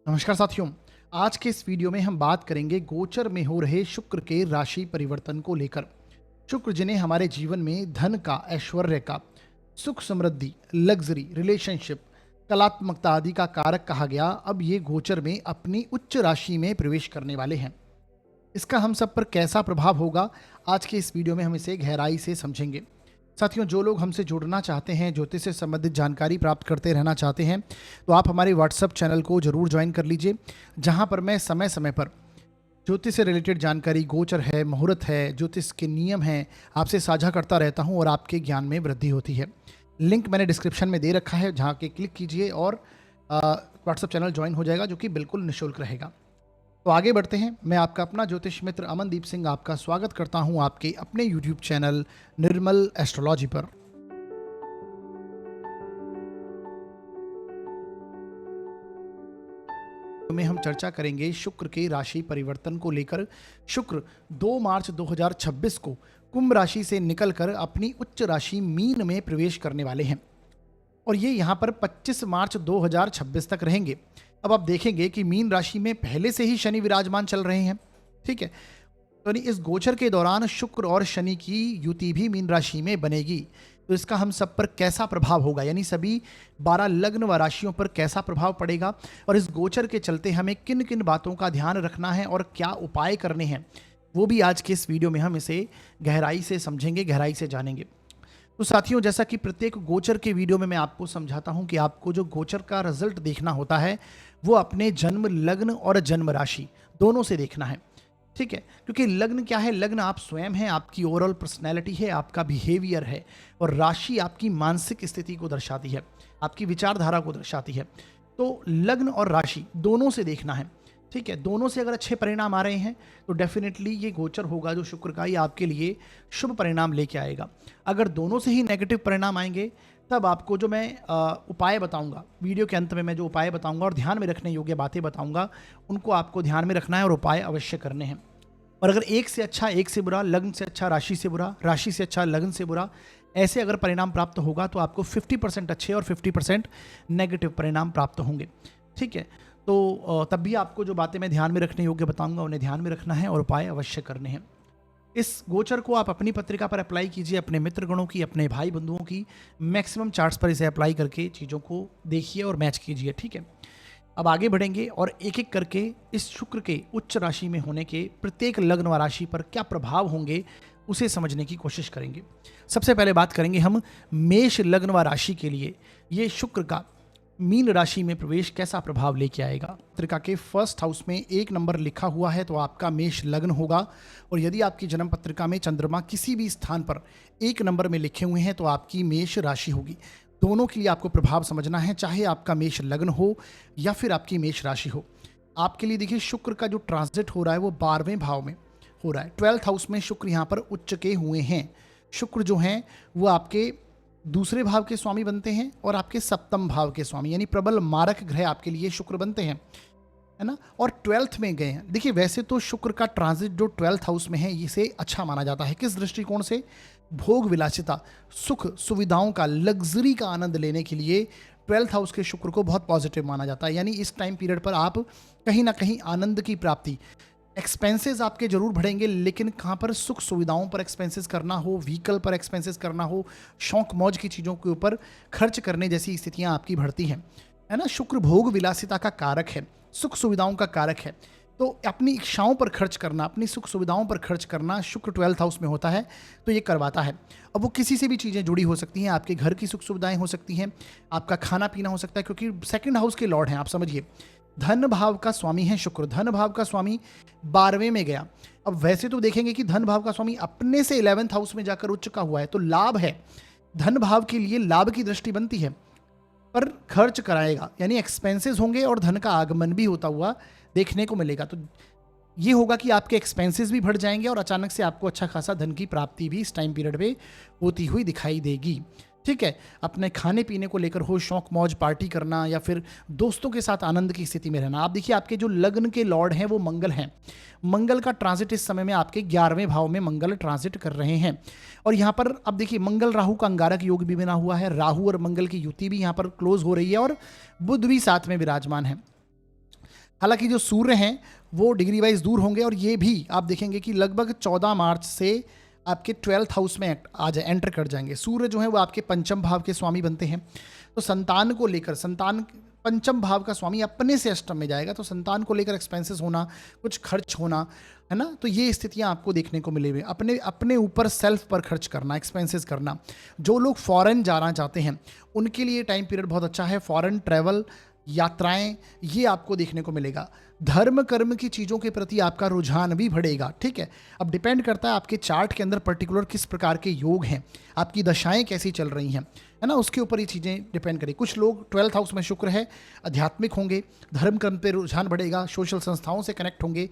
नमस्कार साथियों। आज के इस वीडियो में हम बात करेंगे गोचर में हो रहे शुक्र के राशि परिवर्तन को लेकर। शुक्र जिन्हें हमारे जीवन में धन का, ऐश्वर्य का, सुख समृद्धि, लग्जरी, रिलेशनशिप, कलात्मकता आदि का कारक कहा गया, अब ये गोचर में अपनी उच्च राशि में प्रवेश करने वाले हैं। इसका हम सब पर कैसा प्रभाव होगा, आज के इस वीडियो में हम इसे गहराई से समझेंगे। साथियों, जो लोग हमसे जुड़ना चाहते हैं, ज्योतिष से संबंधित जानकारी प्राप्त करते रहना चाहते हैं, तो आप हमारे व्हाट्सएप चैनल को जरूर ज्वाइन कर लीजिए, जहां पर मैं समय समय पर ज्योतिष से रिलेटेड जानकारी, गोचर है, मुहूर्त है, ज्योतिष के नियम हैं, आपसे साझा करता रहता हूं और आपके ज्ञान में वृद्धि होती है। लिंक मैंने डिस्क्रिप्शन में दे रखा है, जहाँ के क्लिक कीजिए और व्हाट्सएप चैनल ज्वाइन हो जाएगा, जो कि बिल्कुल निःशुल्क रहेगा। तो आगे बढ़ते हैं। मैं आपका अपना ज्योतिष मित्र अमनदीप सिंह आपका स्वागत करता हूं आपके अपने यूट्यूब चैनल निर्मल एस्ट्रोलॉजी पर। में हम चर्चा करेंगे शुक्र के राशि परिवर्तन को लेकर। शुक्र 2 मार्च 2026 को कुंभ राशि से निकलकर अपनी उच्च राशि मीन में प्रवेश करने वाले हैं और ये यहाँ पर 25 मार्च 2026 तक रहेंगे। अब आप देखेंगे कि मीन राशि में पहले से ही शनि विराजमान चल रहे हैं, ठीक है। तो यानी इस गोचर के दौरान शुक्र और शनि की युति भी मीन राशि में बनेगी। तो इसका हम सब पर कैसा प्रभाव होगा, यानी सभी 12 लग्न व राशियों पर कैसा प्रभाव पड़ेगा और इस गोचर के चलते हमें किन किन बातों का ध्यान रखना है और क्या उपाय करने हैं, वो भी आज के इस वीडियो में हम इसे गहराई से समझेंगे, गहराई से जानेंगे। तो साथियों, जैसा कि प्रत्येक गोचर के वीडियो में मैं आपको समझाता हूं कि आपको जो गोचर का रिजल्ट देखना होता है वो अपने जन्म लग्न और जन्म राशि दोनों से देखना है, ठीक है। क्योंकि लग्न क्या है, लग्न आप स्वयं हैं, आपकी ओवरऑल पर्सनैलिटी है, आपका बिहेवियर है, और राशि आपकी मानसिक स्थिति को दर्शाती है, आपकी विचारधारा को दर्शाती है। तो लग्न और राशि दोनों से देखना है, ठीक है। दोनों से अगर अच्छे परिणाम आ रहे हैं तो डेफिनेटली ये गोचर होगा जो शुक्र का, ये आपके लिए शुभ परिणाम लेके आएगा। अगर दोनों से ही नेगेटिव परिणाम आएंगे, तब आपको जो मैं उपाय बताऊंगा वीडियो के अंत में, मैं जो उपाय बताऊंगा और ध्यान में रखने योग्य बातें बताऊंगा, उनको आपको ध्यान में रखना है और उपाय अवश्य करने हैं। और अगर एक से अच्छा एक से बुरा, लग्न से अच्छा राशि से बुरा, राशि से अच्छा लग्न से बुरा, ऐसे अगर परिणाम प्राप्त होगा तो आपको 50% अच्छे और 50% नेगेटिव परिणाम प्राप्त होंगे, ठीक है। तो तब भी आपको जो बातें मैं ध्यान में रखने योग्य बताऊंगा उन्हें ध्यान में रखना है और उपाय अवश्य करने हैं। इस गोचर को आप अपनी पत्रिका पर अप्लाई कीजिए, अपने मित्रगणों की, अपने भाई बंधुओं की मैक्सिमम चार्ट्स पर इसे अप्लाई करके चीज़ों को देखिए और मैच कीजिए, ठीक है। अब आगे बढ़ेंगे और एक एक करके इस शुक्र के उच्च राशि में होने के प्रत्येक लग्न व राशि पर क्या प्रभाव होंगे उसे समझने की कोशिश करेंगे। सबसे पहले बात करेंगे हम मेष लग्न व राशि के लिए ये शुक्र का मीन राशि में प्रवेश कैसा प्रभाव लेके आएगा। पत्रिका के फर्स्ट हाउस में 1 नंबर लिखा हुआ है तो आपका मेष लग्न होगा, और यदि आपकी जन्म पत्रिका में चंद्रमा किसी भी स्थान पर 1 नंबर में लिखे हुए हैं तो आपकी मेष राशि होगी। दोनों के लिए आपको प्रभाव समझना है, चाहे आपका मेष लग्न हो या फिर आपकी मेष राशि हो। आपके लिए देखिए, शुक्र का जो ट्रांजिट हो रहा है वो 12वें भाव में हो रहा है। 12th हाउस में शुक्र यहाँ पर उच्च के हुए हैं। शुक्र जो हैं वो आपके दूसरे भाव के स्वामी बनते हैं और आपके सप्तम भाव के स्वामी, यानी प्रबल मारक ग्रह आपके लिए शुक्र बनते हैं, है ना। और 12th में गए हैं। देखिए, वैसे तो शुक्र का ट्रांजिट जो 12th हाउस में है इसे अच्छा माना जाता है। किस दृष्टिकोण से? भोग विलासिता, सुख सुविधाओं का, लग्जरी का आनंद लेने के लिए 12th हाउस के शुक्र को बहुत पॉजिटिव माना जाता है। यानी इस टाइम पीरियड पर आप कहीं ना कहीं आनंद की प्राप्ति, एक्सपेंसेस आपके जरूर बढ़ेंगे, लेकिन कहाँ पर सुख सुविधाओं पर एक्सपेंसेस करना हो, व्हीकल पर एक्सपेंसेस करना हो, शौक मौज की चीज़ों के ऊपर खर्च करने जैसी स्थितियाँ आपकी बढ़ती हैं, है ना। शुक्र भोग विलासिता का कारक है, सुख सुविधाओं का कारक है। तो अपनी इच्छाओं पर खर्च करना, अपनी सुख सुविधाओं पर खर्च करना शुक्र 12th हाउस में होता है तो ये करवाता है। अब वो किसी से भी चीज़ें जुड़ी हो सकती हैं, आपके घर की सुख सुविधाएं हो सकती हैं, आपका खाना पीना हो सकता है, क्योंकि सेकंड हाउस के लॉर्ड हैं। आप समझिए, धन भाव का स्वामी है शुक्र, धन भाव का स्वामी 12वें में गया। अब वैसे तो देखेंगे कि धन भाव का स्वामी अपने से 11th हाउस में जाकर उच्च का हुआ है, तो लाभ है, धन भाव के लिए लाभ की दृष्टि बनती है, पर खर्च कराएगा, यानी एक्सपेंसेस होंगे और धन का आगमन भी होता हुआ देखने को मिलेगा। तो ये होगा कि आपके एक्सपेंसेस भी बढ़ जाएंगे और अचानक से आपको अच्छा खासा धन की प्राप्ति भी इस टाइम पीरियड में होती हुई दिखाई देगी, ठीक है। अपने खाने पीने को लेकर हो, शौक मौज पार्टी करना या फिर दोस्तों के साथ आनंद की स्थिति में रहना। आप देखिए, आपके जो लग्न के लॉर्ड हैं वो मंगल हैं। मंगल का ट्रांजिट इस समय में आपके 11वें भाव में मंगल ट्रांजिट कर रहे हैं, और यहाँ पर अब देखिए मंगल राहु का अंगारक योग भी बना हुआ है, राहु और मंगल की युति भी यहाँ पर क्लोज हो रही है और बुध भी साथ में विराजमान है। हालांकि जो सूर्य हैं वो डिग्री वाइज दूर होंगे, और ये भी आप देखेंगे कि लगभग 14 मार्च से आपके 12th हाउस में आ जाए एंटर कर जाएंगे। सूर्य जो है वो आपके पंचम भाव के स्वामी बनते हैं, तो संतान को लेकर, संतान पंचम भाव का स्वामी अपने से अष्टम में जाएगा, तो संतान को लेकर एक्सपेंसेस होना, कुछ खर्च होना, है ना, तो ये स्थितियां आपको देखने को मिलेंगी। अपने अपने ऊपर सेल्फ पर खर्च करना, एक्सपेंसेस करना। जो लोग फॉरेन जाना चाहते हैं उनके लिए टाइम पीरियड बहुत अच्छा है। फॉरेन ट्रैवल, यात्राएं, ये आपको देखने को मिलेगा। धर्म कर्म की चीज़ों के प्रति आपका रुझान भी बढ़ेगा, ठीक है। अब डिपेंड करता है आपके चार्ट के अंदर पर्टिकुलर किस प्रकार के योग हैं, आपकी दशाएं कैसी चल रही हैं, है ना, उसके ऊपर ये चीज़ें डिपेंड करें। कुछ लोग 12th हाउस में शुक्र है, आध्यात्मिक होंगे, धर्म कर्म पे रुझान बढ़ेगा, सोशल संस्थाओं से कनेक्ट होंगे,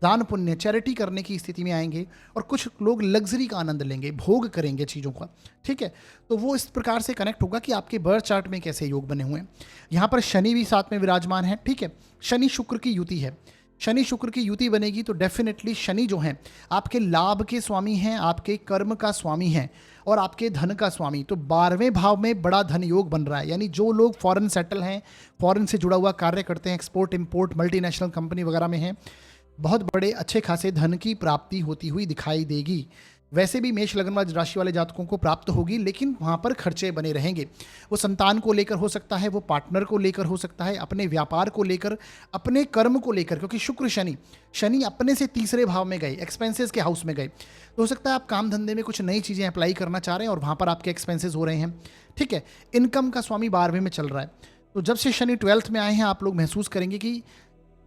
दान पुण्य चैरिटी करने की स्थिति में आएंगे, और कुछ लोग लग्जरी का आनंद लेंगे, भोग करेंगे चीज़ों का, ठीक है। तो वो इस प्रकार से कनेक्ट होगा कि आपके बर्थ चार्ट में कैसे योग बने हुए हैं। यहाँ पर शनि भी साथ में विराजमान है, ठीक है। शनि शुक्र की युति है, शनि शुक्र की युति बनेगी तो डेफिनेटली शनि जो है आपके लाभ के स्वामी हैं, आपके कर्म का स्वामी हैं, और आपके धन का स्वामी। तो 12वें भाव में बड़ा धन योग बन रहा है, यानी जो लोग फॉरेन सेटल हैं, फॉरेन से जुड़ा हुआ कार्य करते हैं, एक्सपोर्ट इंपोर्ट मल्टीनेशनल कंपनी वगैरह में हैं, बहुत बड़े अच्छे खासे धन की प्राप्ति होती हुई दिखाई देगी। वैसे भी मेष लग्न वाली राशि वाले जातकों को प्राप्त होगी, लेकिन वहाँ पर खर्चे बने रहेंगे। वो संतान को लेकर हो सकता है, वो पार्टनर को लेकर हो सकता है, अपने व्यापार को लेकर, अपने कर्म को लेकर, क्योंकि शुक्र शनि अपने से तीसरे भाव में गए, एक्सपेंसेस के हाउस में गए, तो हो सकता है आप काम धंधे में कुछ नई चीज़ें अप्लाई करना चाह रहे हैं और वहाँ पर आपके एक्सपेंसेस हो रहे हैं, ठीक है। इनकम का स्वामी 12वें में चल रहा है, तो जब से शनि 12th में आए हैं आप लोग महसूस करेंगे कि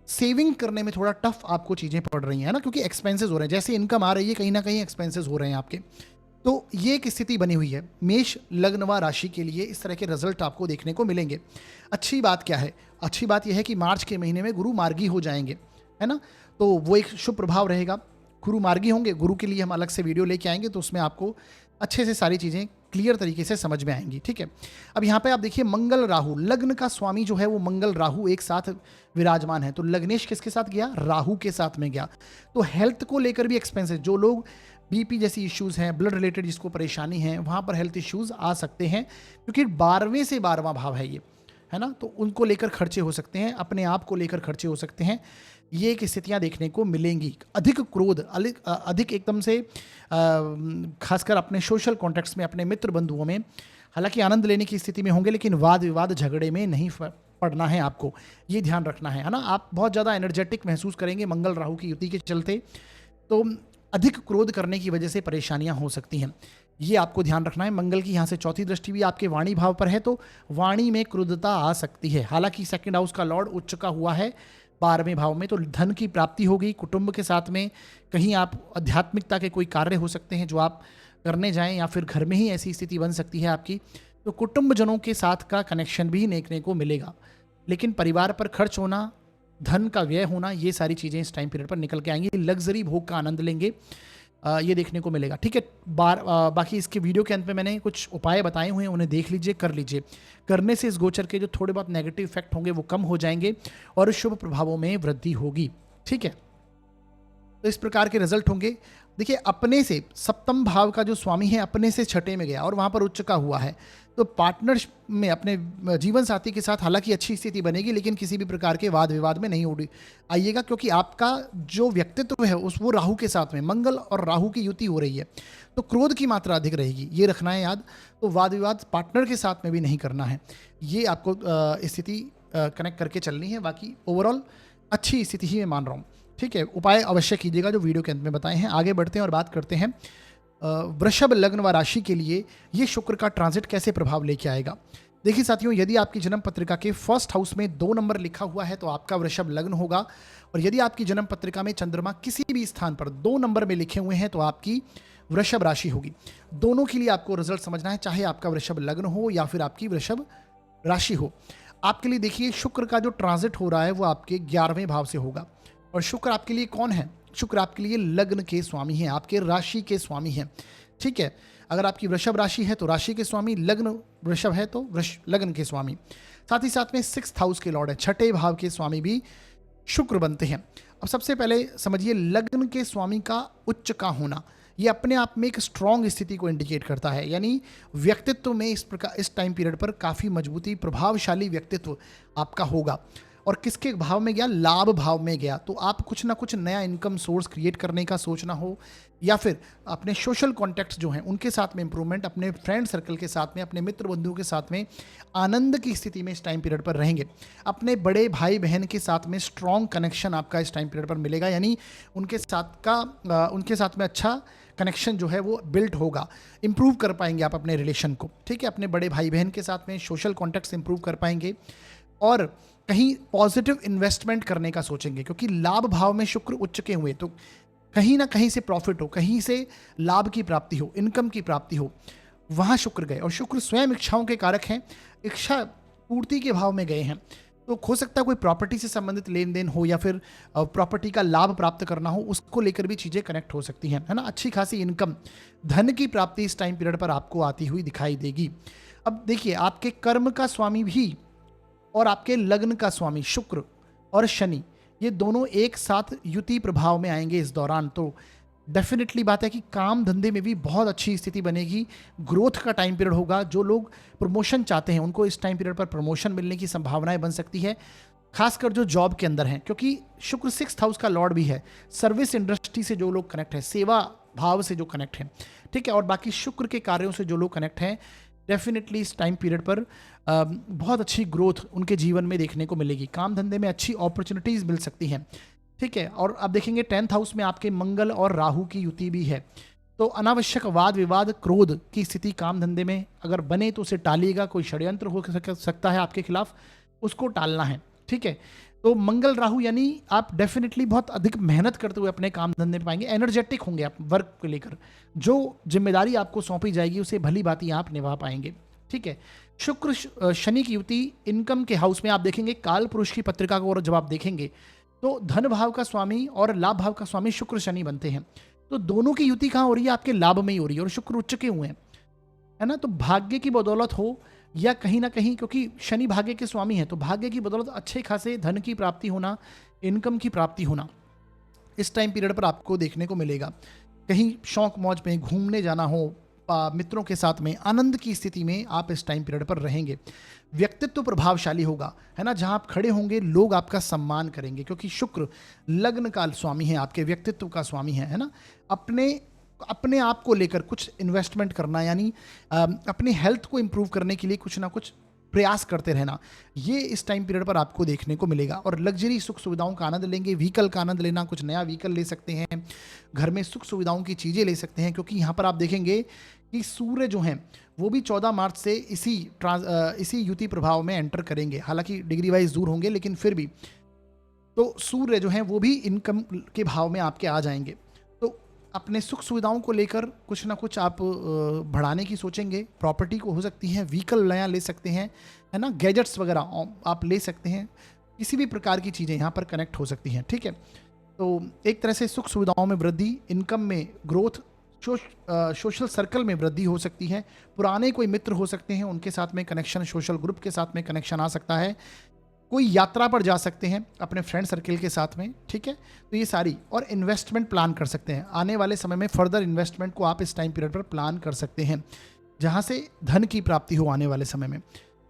सेविंग करने में थोड़ा टफ आपको चीज़ें पड़ रही हैं ना, क्योंकि एक्सपेंसेस हो रहे हैं, जैसे इनकम आ रही है कहीं ना कहीं एक्सपेंसेस हो रहे हैं आपके। तो ये एक स्थिति बनी हुई है मेष लग्न व राशि के लिए, इस तरह के रिजल्ट आपको देखने को मिलेंगे। अच्छी बात क्या है? अच्छी बात यह है कि मार्च के महीने में गुरु मार्गी हो जाएंगे, है ना, तो वो एक शुभ प्रभाव रहेगा। गुरु मार्गी होंगे, गुरु के लिए हम अलग से वीडियो लेके आएंगे, तो उसमें आपको अच्छे से सारी चीज़ें क्लियर तरीके से समझ में आएंगी, ठीक है। अब यहाँ पे आप देखिए मंगल राहु, लग्न का स्वामी जो है वो मंगल राहु एक साथ विराजमान है, तो लग्नेश किसके साथ गया? राहु के साथ में गया। तो हेल्थ को लेकर भी एक्सपेंसेस, जो लोग बीपी जैसी इश्यूज़ हैं, ब्लड रिलेटेड जिसको परेशानी है, वहाँ पर हेल्थ इश्यूज़ आ सकते हैं, क्योंकि 12वें से 12वां भाव है ये, है ना, तो उनको लेकर खर्चे हो सकते हैं, अपने आप को लेकर खर्चे हो सकते हैं। ये एक स्थितियाँ देखने को मिलेंगी। अधिक क्रोध, अधिक एकदम से खासकर अपने सोशल कॉन्टेक्ट्स में, अपने मित्र बंधुओं में, हालांकि आनंद लेने की स्थिति में होंगे, लेकिन वाद विवाद झगड़े में नहीं पड़ना है आपको, ये ध्यान रखना है ना। आप बहुत ज़्यादा एनर्जेटिक महसूस करेंगे मंगल राहु की युति के चलते, तो अधिक क्रोध करने की वजह से परेशानियां हो सकती हैं, ये आपको ध्यान रखना है। मंगल की यहाँ से चौथी दृष्टि भी आपके वाणी भाव पर है, तो वाणी में क्रोधता आ सकती है। हालांकि सेकंड हाउस का लॉर्ड उच्च का हुआ है 12वें भाव में, तो धन की प्राप्ति होगी। कुटुंब के साथ में कहीं आप आध्यात्मिकता के कोई कार्य हो सकते हैं जो आप करने जाएं, या फिर घर में ही ऐसी स्थिति बन सकती है आपकी, तो कुटुंबजनों के साथ का कनेक्शन भी देखने को मिलेगा। लेकिन परिवार पर खर्च होना, धन का व्यय होना, ये सारी चीज़ें इस टाइम पीरियड पर निकल के आएंगी। लग्जरी भोग का आनंद लेंगे, ये देखने को मिलेगा, ठीक है। बाकी इसके वीडियो के अंत में मैंने कुछ उपाय बताए हुए हैं, उन्हें देख लीजिए, कर लीजिए। करने से इस गोचर के जो थोड़े बहुत नेगेटिव इफेक्ट होंगे वो कम हो जाएंगे और शुभ प्रभावों में वृद्धि होगी, ठीक है। तो इस प्रकार के रिजल्ट होंगे। देखिए, अपने से सप्तम भाव का जो स्वामी है अपने से छठे में गया और वहाँ पर उच्च का हुआ है, तो पार्टनर में अपने जीवन साथी के साथ हालांकि अच्छी स्थिति बनेगी, लेकिन किसी भी प्रकार के वाद विवाद में नहीं उड़ी आइएगा, क्योंकि आपका जो व्यक्तित्व है वो राहु के साथ में, मंगल और राहु की युति हो रही है, तो क्रोध की मात्रा अधिक रहेगी, ये रखना है याद। तो वाद विवाद पार्टनर के साथ में भी नहीं करना है, ये आपको स्थिति कनेक्ट करके चलनी है। बाकी ओवरऑल अच्छी स्थिति ही मैं मान रहा हूँ, ठीक है। उपाय अवश्य कीजिएगा जो वीडियो के अंत में बताए हैं। आगे बढ़ते हैं और बात करते हैं वृषभ लग्न व राशि के लिए ये शुक्र का ट्रांजिट कैसे प्रभाव लेके आएगा। देखिए साथियों, यदि आपकी जन्म पत्रिका के फर्स्ट हाउस में 2 नंबर लिखा हुआ है तो आपका वृषभ लग्न होगा, और यदि आपकी जन्म पत्रिका में चंद्रमा किसी भी स्थान पर 2 नंबर में लिखे हुए हैं तो आपकी वृषभ राशि होगी। दोनों के लिए आपको रिजल्ट समझना है, चाहे आपका वृषभ लग्न हो या फिर आपकी वृषभ राशि हो। आपके लिए देखिए, शुक्र का जो ट्रांजिट हो रहा है वो आपके 11वें भाव से होगा, और शुक्र आपके लिए कौन है? शुक्र आपके लिए लग्न के स्वामी हैं, आपके राशि के स्वामी हैं, ठीक है। अगर आपकी वृषभ राशि है तो राशि के स्वामी, लग्न वृषभ है तो लग्न के स्वामी। साथ ही साथ में 6th हाउस के लॉर्ड है, छठे भाव के स्वामी भी शुक्र बनते हैं। अब सबसे पहले समझिए, लग्न के स्वामी का उच्च का होना ये अपने आप में एक स्ट्रॉन्ग स्थिति को इंडिकेट करता है, यानी व्यक्तित्व में इस टाइम पीरियड पर काफ़ी मजबूती, प्रभावशाली व्यक्तित्व आपका होगा। और किसके भाव में गया, लाभ भाव में गया। तो आप कुछ ना कुछ नया इनकम सोर्स क्रिएट करने का सोचना हो, या फिर अपने सोशल कॉन्टैक्ट्स जो हैं उनके साथ में इंप्रूवमेंट, अपने फ्रेंड सर्कल के साथ में, अपने मित्र बंधुओं के साथ में आनंद की स्थिति में इस टाइम पीरियड पर रहेंगे। अपने बड़े भाई बहन के साथ में स्ट्रॉन्ग कनेक्शन आपका इस टाइम पीरियड पर मिलेगा, यानी उनके साथ में अच्छा कनेक्शन जो है वो बिल्ट होगा, इंप्रूव कर पाएंगे आप अपने रिलेशन को, ठीक है। अपने बड़े भाई बहन के साथ में सोशल कॉन्टैक्ट्स इंप्रूव कर पाएंगे, और कहीं पॉजिटिव इन्वेस्टमेंट करने का सोचेंगे, क्योंकि लाभ भाव में शुक्र उच्च के हुए, तो कहीं ना कहीं से प्रॉफिट हो, कहीं से लाभ की प्राप्ति हो, इनकम की प्राप्ति हो, वहाँ शुक्र गए। और शुक्र स्वयं इच्छाओं के कारक हैं, इच्छा पूर्ति के भाव में गए हैं। तो हो सकता है कोई प्रॉपर्टी से संबंधित लेन देन हो, या फिर प्रॉपर्टी का लाभ प्राप्त करना हो, उसको लेकर भी चीज़ें कनेक्ट हो सकती हैं, है ना। अच्छी खासी इनकम, धन की प्राप्ति इस टाइम पीरियड पर आपको आती हुई दिखाई देगी। अब देखिए, आपके कर्म का स्वामी भी और आपके लग्न का स्वामी शुक्र और शनि, ये दोनों एक साथ युति प्रभाव में आएंगे इस दौरान। तो डेफिनेटली बात है कि काम धंधे में भी बहुत अच्छी स्थिति बनेगी, ग्रोथ का टाइम पीरियड होगा। जो लोग प्रमोशन चाहते हैं उनको इस टाइम पीरियड पर प्रमोशन मिलने की संभावनाएं बन सकती है, खासकर जो जॉब के अंदर हैं, क्योंकि शुक्र 6th हाउस का लॉर्ड भी है। सर्विस इंडस्ट्री से जो लोग कनेक्ट है, सेवा भाव से जो कनेक्ट है, ठीक है, और बाकी शुक्र के कार्यों से जो लोग कनेक्ट हैं, डेफिनेटली इस टाइम पीरियड पर बहुत अच्छी ग्रोथ उनके जीवन में देखने को मिलेगी। काम धंधे में अच्छी अपॉर्चुनिटीज़ मिल सकती हैं, ठीक है। और आप देखेंगे 10th हाउस में आपके मंगल और राहु की युति भी है, तो अनावश्यक वाद विवाद, क्रोध की स्थिति काम धंधे में अगर बने तो उसे टालिएगा। कोई षड्यंत्र हो सकता है आपके खिलाफ, उसको टालना है, ठीक है। तो मंगल राहु यानी आप डेफिनेटली बहुत अधिक मेहनत करते हुए अपने काम धंधे में पाएंगे, एनर्जेटिक होंगे आप वर्क को लेकर। जो जिम्मेदारी आपको सौंपी जाएगी उसे भली भांति आप निभा पाएंगे, ठीक है। शुक्र शनि की युति इनकम के हाउस में आप देखेंगे, काल पुरुष की पत्रिका को और जब आप देखेंगे तो धन भाव का स्वामी और लाभ भाव का स्वामी शुक्र शनि बनते हैं। तो दोनों की युति कहाँ हो रही है, आपके लाभ में ही हो रही है, और शुक्र उच्च के हुए हैं, है ना। तो भाग्य की बदौलत हो, या कहीं ना कहीं, क्योंकि शनि भाग्य के स्वामी है, तो भाग्य की बदौलत अच्छे खासे धन की प्राप्ति होना, इनकम की प्राप्ति होना इस टाइम पीरियड पर आपको देखने को मिलेगा। कहीं शौक मौज में घूमने जाना हो, मित्रों के साथ में आनंद की स्थिति में आप इस टाइम पीरियड पर रहेंगे। व्यक्तित्व प्रभावशाली होगा, है ना। जहां आप खड़े होंगे लोग आपका सम्मान करेंगे, क्योंकि शुक्र लग्न का स्वामी है, आपके व्यक्तित्व का स्वामी है ना। अपने आप को लेकर कुछ इन्वेस्टमेंट करना, यानी अपनी हेल्थ को इंप्रूव करने के लिए कुछ ना कुछ प्रयास करते रहना, ये इस टाइम पीरियड पर आपको देखने को मिलेगा। और लग्जरी सुख सुविधाओं का आनंद लेंगे, व्हीकल का आनंद लेना, कुछ नया व्हीकल ले सकते हैं, घर में सुख सुविधाओं की चीज़ें ले सकते हैं, क्योंकि यहाँ पर आप देखेंगे कि सूर्य जो हैं वो भी 14 मार्च से इसी युति प्रभाव में एंटर करेंगे। हालांकि डिग्री वाइज दूर होंगे, लेकिन फिर भी तो सूर्य जो हैं वो भी इनकम के भाव में आपके आ जाएंगे। तो अपने सुख सुविधाओं को लेकर कुछ ना कुछ आप बढ़ाने की सोचेंगे। प्रॉपर्टी को हो सकती है, व्हीकल नया ले सकते हैं, है ना, गैजेट्स वगैरह आप ले सकते हैं, किसी भी प्रकार की चीज़ें यहाँ पर कनेक्ट हो सकती हैं, ठीक है। तो एक तरह से सुख सुविधाओं में वृद्धि, इनकम में ग्रोथ, सोशल सर्कल में वृद्धि हो सकती है। पुराने कोई मित्र हो सकते हैं, उनके साथ में कनेक्शन, सोशल ग्रुप के साथ में कनेक्शन आ सकता है। कोई यात्रा पर जा सकते हैं अपने फ्रेंड सर्कल के साथ में, ठीक है। तो ये सारी, और इन्वेस्टमेंट प्लान कर सकते हैं आने वाले समय में, फर्दर इन्वेस्टमेंट को आप इस टाइम पीरियड पर प्लान कर सकते हैं, जहाँ से धन की प्राप्ति हो आने वाले समय में।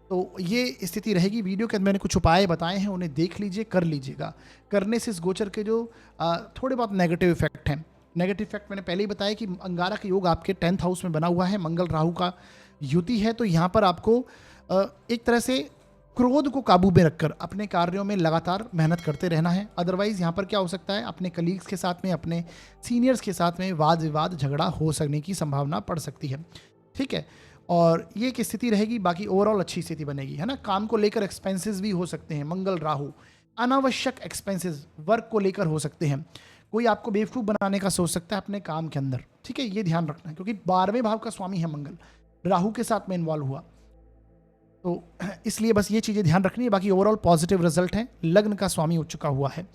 तो ये स्थिति रहेगी। वीडियो के अंदर मैंने कुछ उपाय बताए हैं, उन्हें देख लीजिए, कर लीजिएगा। करने से इस गोचर के जो थोड़े बहुत नेगेटिव इफेक्ट हैं, नेगेटिव इफेक्ट मैंने पहले ही बताया कि अंगारक योग आपके 10th हाउस में बना हुआ है, मंगल राहु का युति है। तो यहाँ पर आपको एक तरह से क्रोध को काबू में रखकर अपने कार्यों में लगातार मेहनत करते रहना है। अदरवाइज यहाँ पर क्या हो सकता है, अपने कलीग्स के साथ में, अपने सीनियर्स के साथ में वाद विवाद, झगड़ा हो सकने की संभावना पड़ सकती है, ठीक है। और ये एक स्थिति रहेगी, बाकी ओवरऑल अच्छी स्थिति बनेगी, है ना। काम को लेकर एक्सपेंसेस भी हो सकते हैं, मंगल राहु अनावश्यक एक्सपेंसेस वर्क को लेकर हो सकते हैं। कोई आपको बेवकूफ़ बनाने का सोच सकता है अपने काम के अंदर, ठीक है, ये ध्यान रखना है, क्योंकि 12वें भाव का स्वामी है मंगल, राहु के साथ में इन्वॉल्व हुआ, तो इसलिए बस ये चीज़ें ध्यान रखनी है। बाकी ओवरऑल पॉजिटिव रिजल्ट है, लग्न का स्वामी उच्च चुका हुआ है।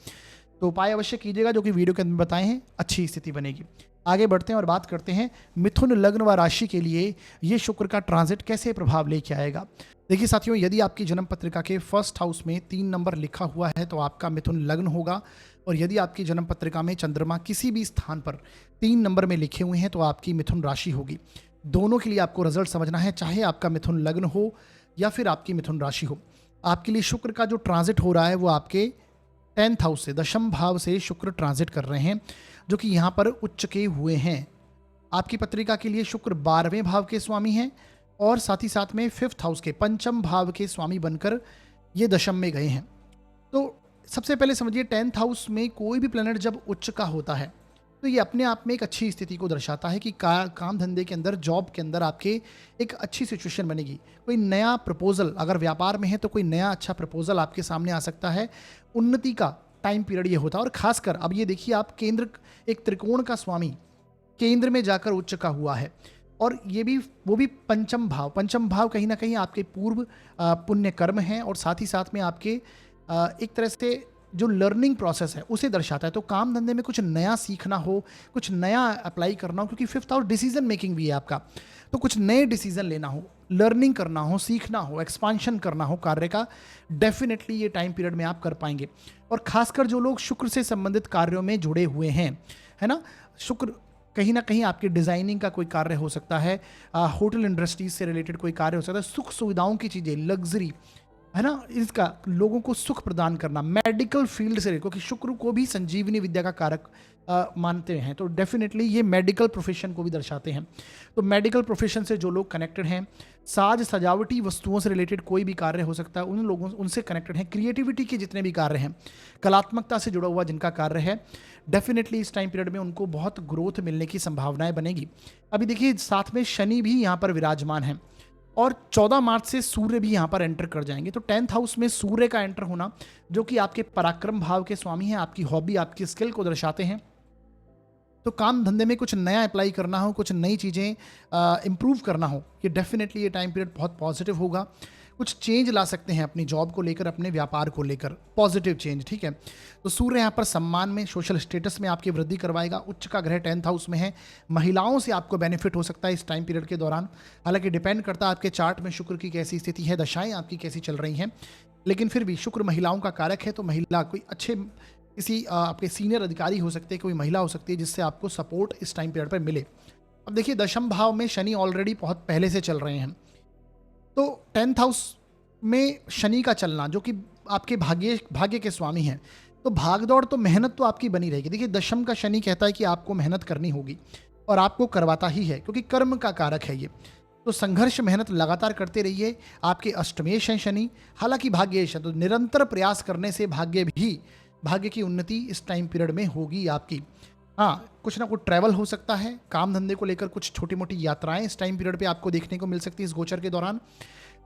तो उपाय अवश्य कीजिएगा जो कि वीडियो के अंदर बताए हैं, अच्छी स्थिति बनेगी। आगे बढ़ते हैं और बात करते हैं मिथुन लग्न व राशि के लिए ये शुक्र का ट्रांजिट कैसे प्रभाव लेके आएगा। देखिए साथियों, यदि आपकी जन्म पत्रिका के 1st हाउस में 3 नंबर लिखा हुआ है तो आपका मिथुन लग्न होगा, और यदि आपकी जन्म पत्रिका में चंद्रमा किसी भी स्थान पर 3 नंबर में लिखे हुए हैं तो आपकी मिथुन राशि होगी। दोनों के लिए आपको रिजल्ट समझना है, चाहे आपका मिथुन लग्न हो या फिर आपकी मिथुन राशि हो। आपके लिए शुक्र का जो ट्रांजिट हो रहा है वो आपके 10th हाउस से, दशम भाव से शुक्र ट्रांजिट कर रहे हैं, जो कि यहाँ पर उच्च के हुए हैं। आपकी पत्रिका के लिए शुक्र 12वें भाव के स्वामी हैं और साथ ही साथ में 5th हाउस के, पंचम भाव के स्वामी बनकर ये दशम में गए हैं। तो सबसे पहले समझिए 10th हाउस में कोई भी प्लैनेट जब उच्च का होता है तो ये अपने आप में एक अच्छी स्थिति को दर्शाता है कि काम धंधे के अंदर, जॉब के अंदर आपके एक अच्छी सिचुएशन बनेगी। कोई नया प्रपोजल, अगर व्यापार में है तो कोई नया अच्छा प्रपोजल आपके सामने आ सकता है। उन्नति का टाइम पीरियड ये होता है। और खासकर अब ये देखिए, आप केंद्र, एक त्रिकोण का स्वामी केंद्र में जाकर उच्च का हुआ है, और ये भी, वो भी पंचम भाव। पंचम भाव कहीं ना कहीं आपके पूर्व पुण्य कर्म हैं और साथ ही साथ में आपके एक तरह से जो लर्निंग प्रोसेस है उसे दर्शाता है। तो काम धंधे में कुछ नया सीखना हो, कुछ नया अप्लाई करना हो, क्योंकि 5th हाउस डिसीजन मेकिंग भी है आपका, तो कुछ नए डिसीजन लेना हो, लर्निंग करना हो, सीखना हो, एक्सपांशन करना हो कार्य का, डेफिनेटली ये टाइम पीरियड में आप कर पाएंगे। और खासकर जो लोग शुक्र से संबंधित कार्यों में जुड़े हुए हैं, है ना, शुक्र कहीं ना कहीं आपके डिजाइनिंग का कोई कार्य हो सकता है, होटल इंडस्ट्रीज से रिलेटेड कोई कार्य हो सकता है, सुख सुविधाओं की चीजें, लग्जरी, है ना, इसका लोगों को सुख प्रदान करना, मेडिकल फील्ड से, क्योंकि शुक्र को भी संजीवनी विद्या का कारक मानते हैं, तो डेफिनेटली ये मेडिकल प्रोफेशन को भी दर्शाते हैं। तो मेडिकल प्रोफेशन से जो लोग कनेक्टेड हैं, साज सजावटी वस्तुओं से रिलेटेड कोई भी कार्य हो सकता है, उन लोगों उनसे कनेक्टेड हैं। क्रिएटिविटी के जितने भी कार्य हैं, कलात्मकता से जुड़ा हुआ जिनका कार्य है, डेफिनेटली इस टाइम पीरियड में उनको बहुत ग्रोथ मिलने की संभावनाएं बनेगी। अभी देखिए, साथ में शनि भी यहाँ पर विराजमान है और 14 मार्च से सूर्य भी यहाँ पर एंटर कर जाएंगे। तो 10th हाउस में सूर्य का एंटर होना, जो कि आपके पराक्रम भाव के स्वामी हैं, आपकी हॉबी, आपकी स्किल को दर्शाते हैं। तो काम धंधे में कुछ नया अप्लाई करना हो, कुछ नई चीज़ें इंप्रूव करना हो, ये डेफिनेटली ये टाइम पीरियड बहुत पॉजिटिव होगा। कुछ चेंज ला सकते हैं अपनी जॉब को लेकर, अपने व्यापार को लेकर, पॉजिटिव चेंज, ठीक है। तो सूर्य यहाँ पर सम्मान में, सोशल स्टेटस में आपकी वृद्धि करवाएगा। उच्च का ग्रह 10th हाउस में है, महिलाओं से आपको बेनिफिट हो सकता है इस टाइम पीरियड के दौरान। हालांकि डिपेंड करता है आपके चार्ट में शुक्र की कैसी स्थिति है, दशाएं आपकी कैसी चल रही हैं, लेकिन फिर भी शुक्र महिलाओं का कारक है। तो महिला कोई अच्छे, किसी आपके सीनियर अधिकारी हो सकते हैं, कोई महिला हो सकती है जिससे आपको सपोर्ट इस टाइम पीरियड पर मिले। अब देखिए, दशम भाव में शनि ऑलरेडी बहुत पहले से चल रहे हैं, तो 10th हाउस में शनि का चलना, जो कि आपके भाग्य के स्वामी हैं, तो भागदौड़, तो मेहनत तो आपकी बनी रहेगी। देखिए, दशम का शनि कहता है कि आपको मेहनत करनी होगी और आपको करवाता ही है, क्योंकि कर्म का कारक है ये। तो संघर्ष, मेहनत लगातार करते रहिए। आपके अष्टमेश हैं शनि, हालांकि भाग्येश है, तो निरंतर प्रयास करने से भाग्य की उन्नति इस टाइम पीरियड में होगी आपकी। हाँ, कुछ ना कुछ ट्रैवल हो सकता है, काम धंधे को लेकर कुछ छोटी मोटी यात्राएं इस टाइम पीरियड पे आपको देखने को मिल सकती है इस गोचर के दौरान।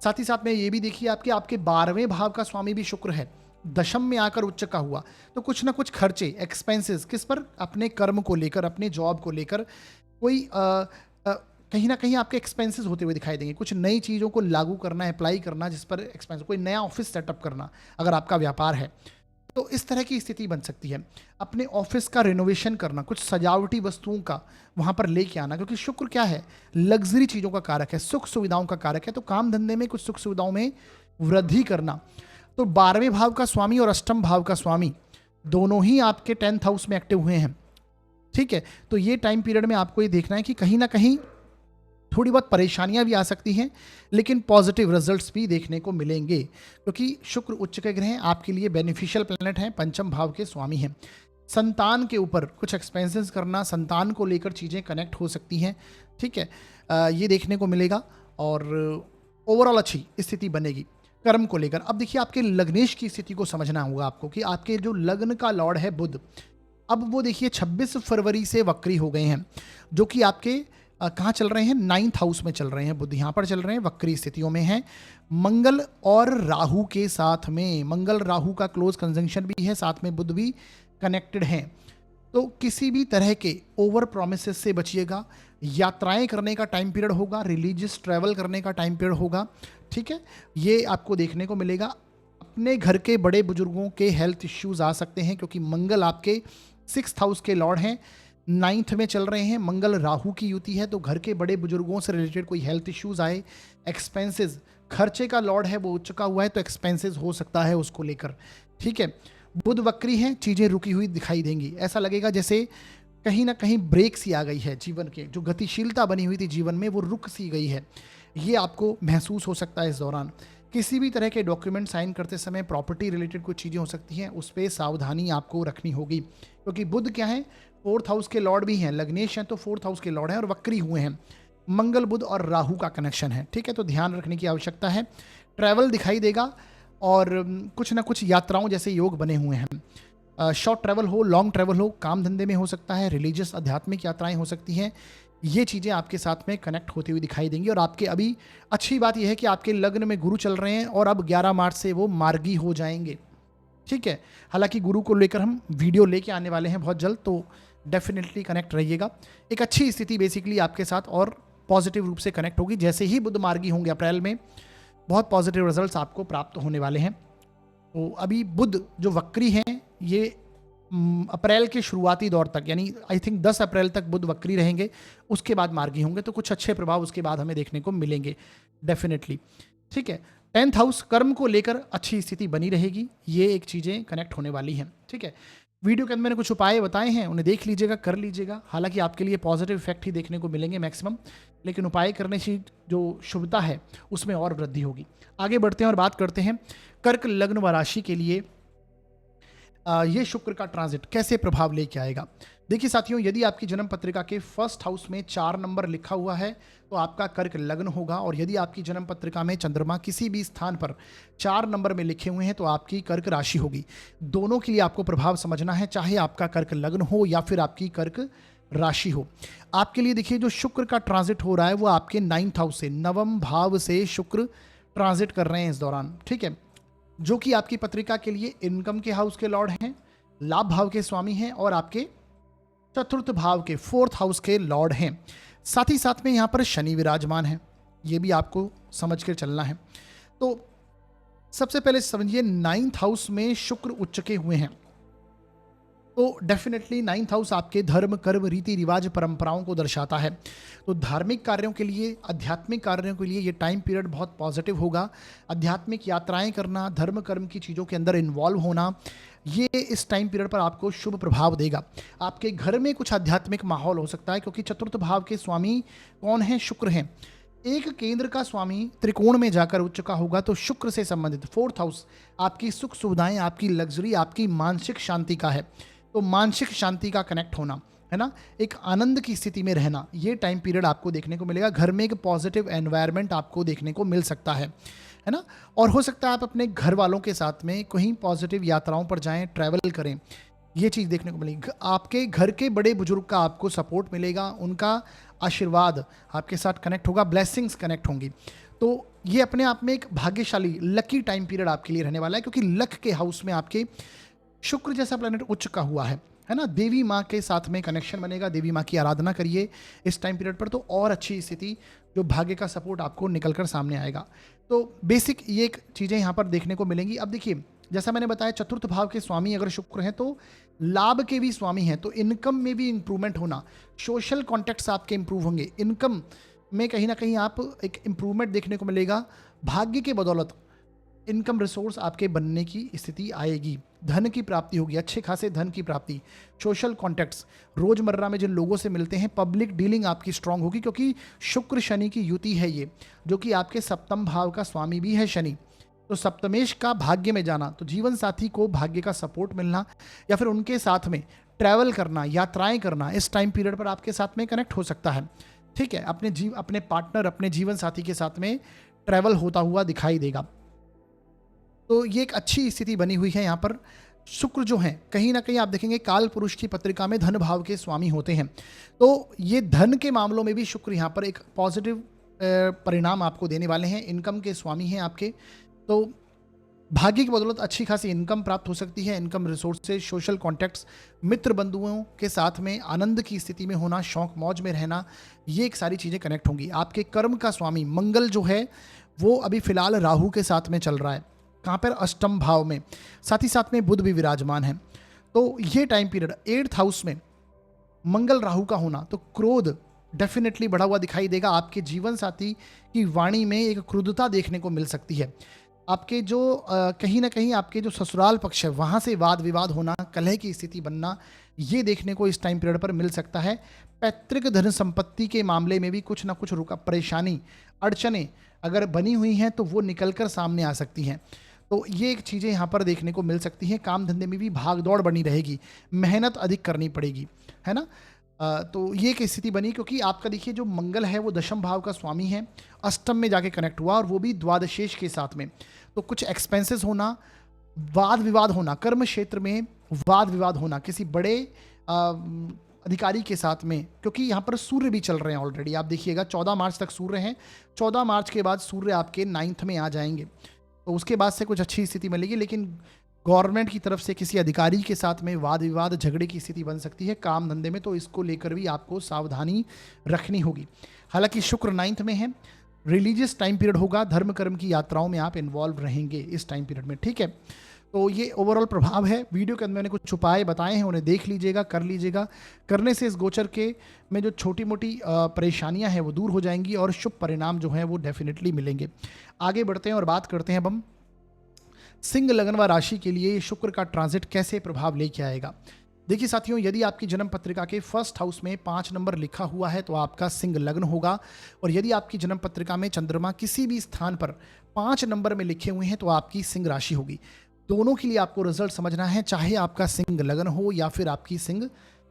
साथ ही साथ में ये भी देखिए, आपके 12वें भाव का स्वामी भी शुक्र है, दशम में आकर उच्च का हुआ, तो कुछ ना कुछ खर्चे, एक्सपेंसेस, किस पर, अपने कर्म को लेकर, अपने जॉब को लेकर, कोई कहीं ना कहीं आपके एक्सपेंसेस होते हुए दिखाई देंगे। कुछ नई चीज़ों को लागू करना, अप्लाई करना, जिस पर एक्सपेंस, कोई नया ऑफिस सेटअप करना अगर आपका व्यापार है, तो इस तरह की स्थिति बन सकती है। अपने ऑफिस का रिनोवेशन करना, कुछ सजावटी वस्तुओं का वहां पर लेके आना, क्योंकि शुक्र क्या है, लग्जरी चीज़ों का कारक है, सुख सुविधाओं का कारक है। तो काम धंधे में कुछ सुख सुविधाओं में वृद्धि करना। तो 12वें भाव का स्वामी और अष्टम भाव का स्वामी दोनों ही आपके 10th हाउस में एक्टिव हुए हैं, ठीक है। तो ये टाइम पीरियड में आपको ये देखना है कि कहीं ना कहीं थोड़ी बहुत परेशानियां भी आ सकती हैं, लेकिन पॉजिटिव रिजल्ट्स भी देखने को मिलेंगे, क्योंकि शुक्र उच्च के ग्रह आपके लिए बेनिफिशियल प्लैनेट हैं, पंचम भाव के स्वामी हैं। संतान के ऊपर कुछ एक्सपेंसेस करना, संतान को लेकर चीज़ें कनेक्ट हो सकती हैं, ठीक है, ये देखने को मिलेगा और ओवरऑल अच्छी स्थिति बनेगी कर्म को लेकर। अब देखिए, आपके लग्नेश की स्थिति को समझना होगा आपको कि आपके जो लग्न का लॉर्ड है बुध, अब वो देखिए 26 फरवरी से वक्री हो गए हैं, जो कि आपके कहाँ चल रहे हैं, 9th हाउस में चल रहे हैं। बुध यहाँ पर चल रहे हैं, वक्री स्थितियों में हैं, मंगल और राहु के साथ में। मंगल राहु का क्लोज कंजंक्शन भी है, साथ में बुध भी कनेक्टेड हैं। तो किसी भी तरह के ओवर प्रोमिसेस से बचिएगा। यात्राएं करने का टाइम पीरियड होगा, रिलीजियस ट्रैवल करने का टाइम पीरियड होगा, ठीक है, ये आपको देखने को मिलेगा। अपने घर के बड़े बुजुर्गों के हेल्थ इश्यूज आ सकते हैं, क्योंकि मंगल आपके 6th हाउस के लॉर्ड हैं, 9th में चल रहे हैं। मंगल राहु की युति है, तो घर के बड़े बुजुर्गों से रिलेटेड कोई हेल्थ इश्यूज आए, एक्सपेंसेस, खर्चे का लॉर्ड है वो उच्च का हुआ है, तो एक्सपेंसेस हो सकता है उसको लेकर, ठीक है। बुध वक्री है, चीज़ें रुकी हुई दिखाई देंगी, ऐसा लगेगा जैसे कहीं ना कहीं ब्रेक सी आ गई है जीवन के, जो गतिशीलता बनी हुई थी जीवन में वो रुक सी गई है, ये आपको महसूस हो सकता है इस दौरान। किसी भी तरह के डॉक्यूमेंट साइन करते समय प्रॉपर्टी रिलेटेड कुछ चीज़ें हो सकती हैं, उस पर सावधानी आपको रखनी होगी, क्योंकि बुध क्या है, फोर्थ हाउस के लॉर्ड भी हैं, लग्नेश हैं तो फोर्थ हाउस के लॉर्ड हैं और वक्री हुए हैं। मंगल बुध और राहु का कनेक्शन है, ठीक है, तो ध्यान रखने की आवश्यकता है। ट्रैवल दिखाई देगा और कुछ ना कुछ यात्राओं जैसे योग बने हुए हैं। शॉर्ट ट्रैवल हो, लॉन्ग ट्रैवल हो, काम धंधे में हो सकता है, रिलीजियस आध्यात्मिक यात्राएं हो सकती हैं। ये चीज़ें आपके साथ में कनेक्ट होती हुई दिखाई देंगी। और आपके अभी अच्छी बात यह है कि आपके लग्न में गुरु चल रहे हैं और अब 11 मार्च से वो मार्गी हो जाएंगे, ठीक है। हालांकि गुरु को लेकर हम वीडियो लेके आने वाले हैं बहुत जल्द, तो डेफिनेटली कनेक्ट रहिएगा। एक अच्छी स्थिति बेसिकली आपके साथ और पॉजिटिव रूप से कनेक्ट होगी। जैसे ही बुध मार्गी होंगे अप्रैल में, बहुत पॉजिटिव रिजल्ट्स आपको प्राप्त होने वाले हैं। तो अभी बुध जो वक्री हैं ये अप्रैल के शुरुआती दौर तक, यानी आई थिंक 10 अप्रैल तक बुध वक्री रहेंगे, उसके बाद मार्गी होंगे, तो कुछ अच्छे प्रभाव उसके बाद हमें देखने को मिलेंगे डेफिनेटली, ठीक है। 10th हाउस कर्म को लेकर अच्छी स्थिति बनी रहेगी, ये एक चीज़ें कनेक्ट होने वाली हैं, ठीक है। वीडियो के अंदर मैंने कुछ उपाय बताए हैं, उन्हें देख लीजिएगा, कर लीजिएगा। हालांकि आपके लिए पॉजिटिव इफेक्ट ही देखने को मिलेंगे मैक्सिमम, लेकिन उपाय करने से जो शुभता है उसमें और वृद्धि होगी। आगे बढ़ते हैं और बात करते हैं कर्क लग्न व राशि के लिए ये शुक्र का ट्रांजिट कैसे प्रभाव लेके आएगा। देखिए साथियों, यदि आपकी जन्म पत्रिका के फर्स्ट हाउस में 4 नंबर लिखा हुआ है तो आपका कर्क लग्न होगा, और यदि आपकी जन्म पत्रिका में चंद्रमा किसी भी स्थान पर 4 नंबर में लिखे हुए हैं तो आपकी कर्क राशि होगी। दोनों के लिए आपको प्रभाव समझना है, चाहे आपका कर्क लग्न हो या फिर आपकी कर्क राशि हो। आपके लिए देखिए जो शुक्र का ट्रांजिट हो रहा है वो आपके 9th हाउस से, नवम भाव से शुक्र ट्रांजिट कर रहे हैं इस दौरान, ठीक है, जो कि आपकी पत्रिका के लिए इनकम के हाउस के लॉर्ड हैं, लाभ भाव के स्वामी हैं और आपके चतुर्थ भाव के 4th हाउस के लॉर्ड हैं। साथ ही साथ में यहाँ पर शनि विराजमान है, ये भी आपको समझ कर चलना है। तो सबसे पहले समझिए 9th हाउस में शुक्र उच्चके हुए हैं, तो डेफिनेटली 9th हाउस आपके धर्म, कर्म, रीति रिवाज, परंपराओं को दर्शाता है। तो धार्मिक कार्यों के लिए, आध्यात्मिक कार्यों के लिए ये टाइम पीरियड बहुत पॉजिटिव होगा। आध्यात्मिक यात्राएं करना, धर्म कर्म की चीज़ों के अंदर इन्वॉल्व होना, ये इस टाइम पीरियड पर आपको शुभ प्रभाव देगा। आपके घर में कुछ आध्यात्मिक माहौल हो सकता है, क्योंकि चतुर्थ भाव के स्वामी कौन है? शुक्र हैं। एक केंद्र का स्वामी त्रिकोण में जाकर उच्च का होगा, तो शुक्र से संबंधित 4th हाउस आपकी सुख सुविधाएं, आपकी लग्जरी, आपकी मानसिक शांति का है। तो मानसिक शांति का कनेक्ट होना है ना, एक आनंद की स्थिति में रहना, ये टाइम पीरियड आपको देखने को मिलेगा। घर में एक पॉजिटिव एनवायरनमेंट आपको देखने को मिल सकता है ना। और हो सकता है आप अपने घर वालों के साथ में कहीं पॉजिटिव यात्राओं पर जाएं, ट्रैवल करें, ये चीज़ देखने को मिलेगी। आपके घर के बड़े बुजुर्ग का आपको सपोर्ट मिलेगा, उनका आशीर्वाद आपके साथ कनेक्ट होगा, ब्लेसिंग्स कनेक्ट होंगी। तो ये अपने आप में एक भाग्यशाली लकी टाइम पीरियड आपके लिए रहने वाला है, क्योंकि लक के हाउस में आपके शुक्र जैसा प्लैनेट उच्च का हुआ है ना। देवी माँ के साथ में कनेक्शन बनेगा, देवी माँ की आराधना करिए इस टाइम पीरियड पर, तो और अच्छी स्थिति, जो भाग्य का सपोर्ट आपको निकल कर सामने आएगा। तो बेसिक ये एक चीज़ें यहाँ पर देखने को मिलेंगी। अब देखिए, जैसा मैंने बताया, चतुर्थ भाव के स्वामी अगर शुक्र हैं तो लाभ के भी स्वामी हैं, तो इनकम में भी इंप्रूवमेंट होना, सोशल कॉन्टैक्ट्स आपके इंप्रूव होंगे, इनकम में कहीं ना कहीं आप एक इम्प्रूवमेंट देखने को मिलेगा। भाग्य के बदौलत इनकम रिसोर्स आपके बनने की स्थिति आएगी, धन की प्राप्ति होगी, अच्छे खासे धन की प्राप्ति। सोशल कॉन्टैक्ट्स, रोजमर्रा में जिन लोगों से मिलते हैं, पब्लिक डीलिंग आपकी स्ट्रांग होगी, क्योंकि शुक्र शनि की युति है ये, जो कि आपके सप्तम भाव का स्वामी भी है शनि। तो सप्तमेश का भाग्य में जाना, तो जीवन साथी को भाग्य का सपोर्ट मिलना या फिर उनके साथ में ट्रैवल करना, यात्राएं करना, इस टाइम पीरियड पर आपके साथ में कनेक्ट हो सकता है, ठीक है। अपने पार्टनर, अपने जीवन साथी के साथ में ट्रैवल होता हुआ दिखाई देगा। तो ये एक अच्छी स्थिति बनी हुई है। यहाँ पर शुक्र जो हैं, कहीं ना कहीं आप देखेंगे काल पुरुष की पत्रिका में धन भाव के स्वामी होते हैं, तो ये धन के मामलों में भी शुक्र यहाँ पर एक पॉजिटिव परिणाम आपको देने वाले हैं। इनकम के स्वामी हैं आपके, तो भाग्य की बदौलत अच्छी खासी इनकम प्राप्त हो सकती है। इनकम रिसोर्सेज, सोशल कॉन्टैक्ट्स, मित्र बंधुओं के साथ में आनंद की स्थिति में होना, शौक मौज में रहना, ये एक सारी चीज़ें कनेक्ट होंगी। आपके कर्म का स्वामी मंगल जो है वो अभी फिलहाल राहु के साथ में चल रहा है, कहाँ पर? अष्टम भाव में। साथ ही साथ में बुध भी विराजमान है। तो ये टाइम पीरियड 8th हाउस में मंगल राहु का होना, तो क्रोध डेफिनेटली बढ़ा हुआ दिखाई देगा। आपके जीवन साथी की वाणी में एक क्रुद्धता देखने को मिल सकती है। आपके जो कहीं न कहीं आपके जो ससुराल पक्ष है, वहाँ से वाद-विवाद होना, कलह की स्थिति बनना, ये देखने को इस टाइम पीरियड पर मिल सकता है। पैतृक धन संपत्ति के मामले में भी कुछ न कुछ परेशानी, अड़चनें अगर बनी हुई हैं, तो वो निकल कर सामने आ सकती हैं। तो ये एक चीज़ें यहाँ पर देखने को मिल सकती हैं। काम-धंधे में भी भाग-दौड़ बनी रहेगी, मेहनत अधिक करनी पड़ेगी, है ना? तो ये एक स्थिति बनी, क्योंकि आपका देखिए जो मंगल है वो दशम भाव का स्वामी है, अष्टम में जाके कनेक्ट हुआ और वो भी द्वादशेष के साथ में। तो कुछ एक्सपेंसेस होना, वाद विवाद होना, कर्म क्षेत्र में वाद विवाद होना किसी बड़े अधिकारी के साथ में, क्योंकि यहाँ पर सूर्य भी चल रहे हैं ऑलरेडी। आप देखिएगा 14 मार्च तक सूर्य हैं, 14 मार्च के बाद सूर्य आपके 9th में आ जाएंगे, तो उसके बाद से कुछ अच्छी स्थिति मिलेगी। लेकिन गवर्नमेंट की तरफ से किसी अधिकारी के साथ में वाद विवाद, झगड़े की स्थिति बन सकती है काम धंधे में, तो इसको लेकर भी आपको सावधानी रखनी होगी। हालांकि शुक्र 9th में है, रिलीजियस टाइम पीरियड होगा, धर्म कर्म की यात्राओं में आप इन्वॉल्व रहेंगे इस टाइम पीरियड में, ठीक है। तो ये ओवरऑल प्रभाव है। वीडियो के अंदर मैंने कुछ उपाय बताए हैं, उन्हें देख लीजिएगा, कर लीजिएगा। करने से इस गोचर के में जो छोटी मोटी परेशानियां हैं वो दूर हो जाएंगी और शुभ परिणाम जो हैं वो डेफिनेटली मिलेंगे। आगे बढ़ते हैं और बात करते हैं अब हम सिंह लग्न व राशि के लिए शुक्र का ट्रांजिट कैसे प्रभाव लेके आएगा। देखिए साथियों, यदि आपकी जन्म पत्रिका के फर्स्ट हाउस में 5 नंबर लिखा हुआ है तो आपका सिंह लग्न होगा, और यदि आपकी जन्म पत्रिका में चंद्रमा किसी भी स्थान पर 5 नंबर में लिखे हुए हैं तो आपकी सिंह राशि होगी। दोनों के लिए आपको रिजल्ट समझना है, चाहे आपका सिंह लग्न हो या फिर आपकी सिंह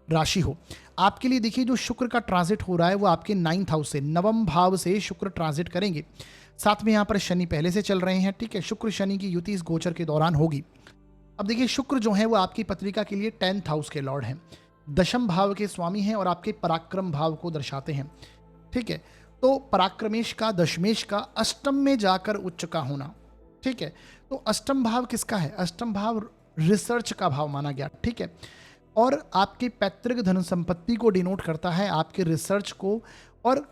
राशि हो। आपके लिए देखिए जो शुक्र का ट्रांजिट हो रहा है वो आपके 9th हाउस से, नवम भाव से शुक्र ट्रांजिट करेंगे। साथ में यहाँ पर शनि पहले से चल रहे हैं, ठीक है। शुक्र शनि की युति इस गोचर के दौरान होगी। अब देखिए शुक्र जो है वो आपकी पत्रिका के लिए 10th हाउस के लॉर्ड हैं, दशम भाव के स्वामी हैं और आपके पराक्रम भाव को दर्शाते हैं, ठीक है। तो पराक्रमेश का, दशमेश का अष्टम में जाकर उच्च का होना, ठीक है। तो अष्टम भाव किसका है? अष्टम भाव रिसर्च का भाव माना गया, ठीक है। और आपके पैतृक धन संपत्ति को डिनोट करता है, आपके रिसर्च को और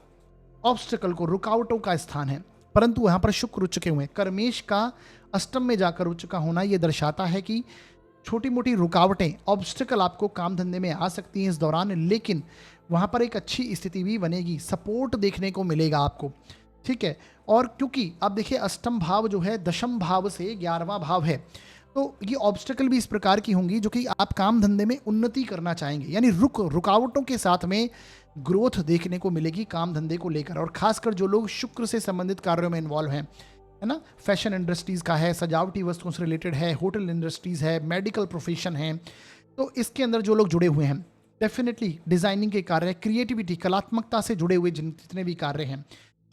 ऑब्स्टिकल को, रुकावटों का स्थान है। परंतु यहाँ पर शुक्र उच्च के हुए, कर्मेश का अष्टम में जाकर उच्च का होना ये दर्शाता है कि छोटी मोटी रुकावटें, ऑब्स्टिकल आपको काम धंधे में आ सकती हैं इस दौरान, लेकिन वहाँ पर एक अच्छी स्थिति भी बनेगी, सपोर्ट देखने को मिलेगा आपको, ठीक है। और क्योंकि आप देखिए अष्टम भाव जो है दशम भाव से 11वां भाव है, तो ये ऑब्स्टिकल भी इस प्रकार की होंगी जो कि आप काम धंधे में उन्नति करना चाहेंगे, यानी रुकावटों के साथ में ग्रोथ देखने को मिलेगी काम धंधे को लेकर। और खासकर जो लोग शुक्र से संबंधित कार्यों में इन्वॉल्व हैं, है ना, फैशन इंडस्ट्रीज का है, सजावटी वस्तुओं से रिलेटेड है, होटल इंडस्ट्रीज है, मेडिकल प्रोफेशन है, तो इसके अंदर जो लोग जुड़े हुए हैं, डेफिनेटली डिजाइनिंग के कार्य, क्रिएटिविटी, कलात्मकता से जुड़े हुए जितने भी कार्य हैं,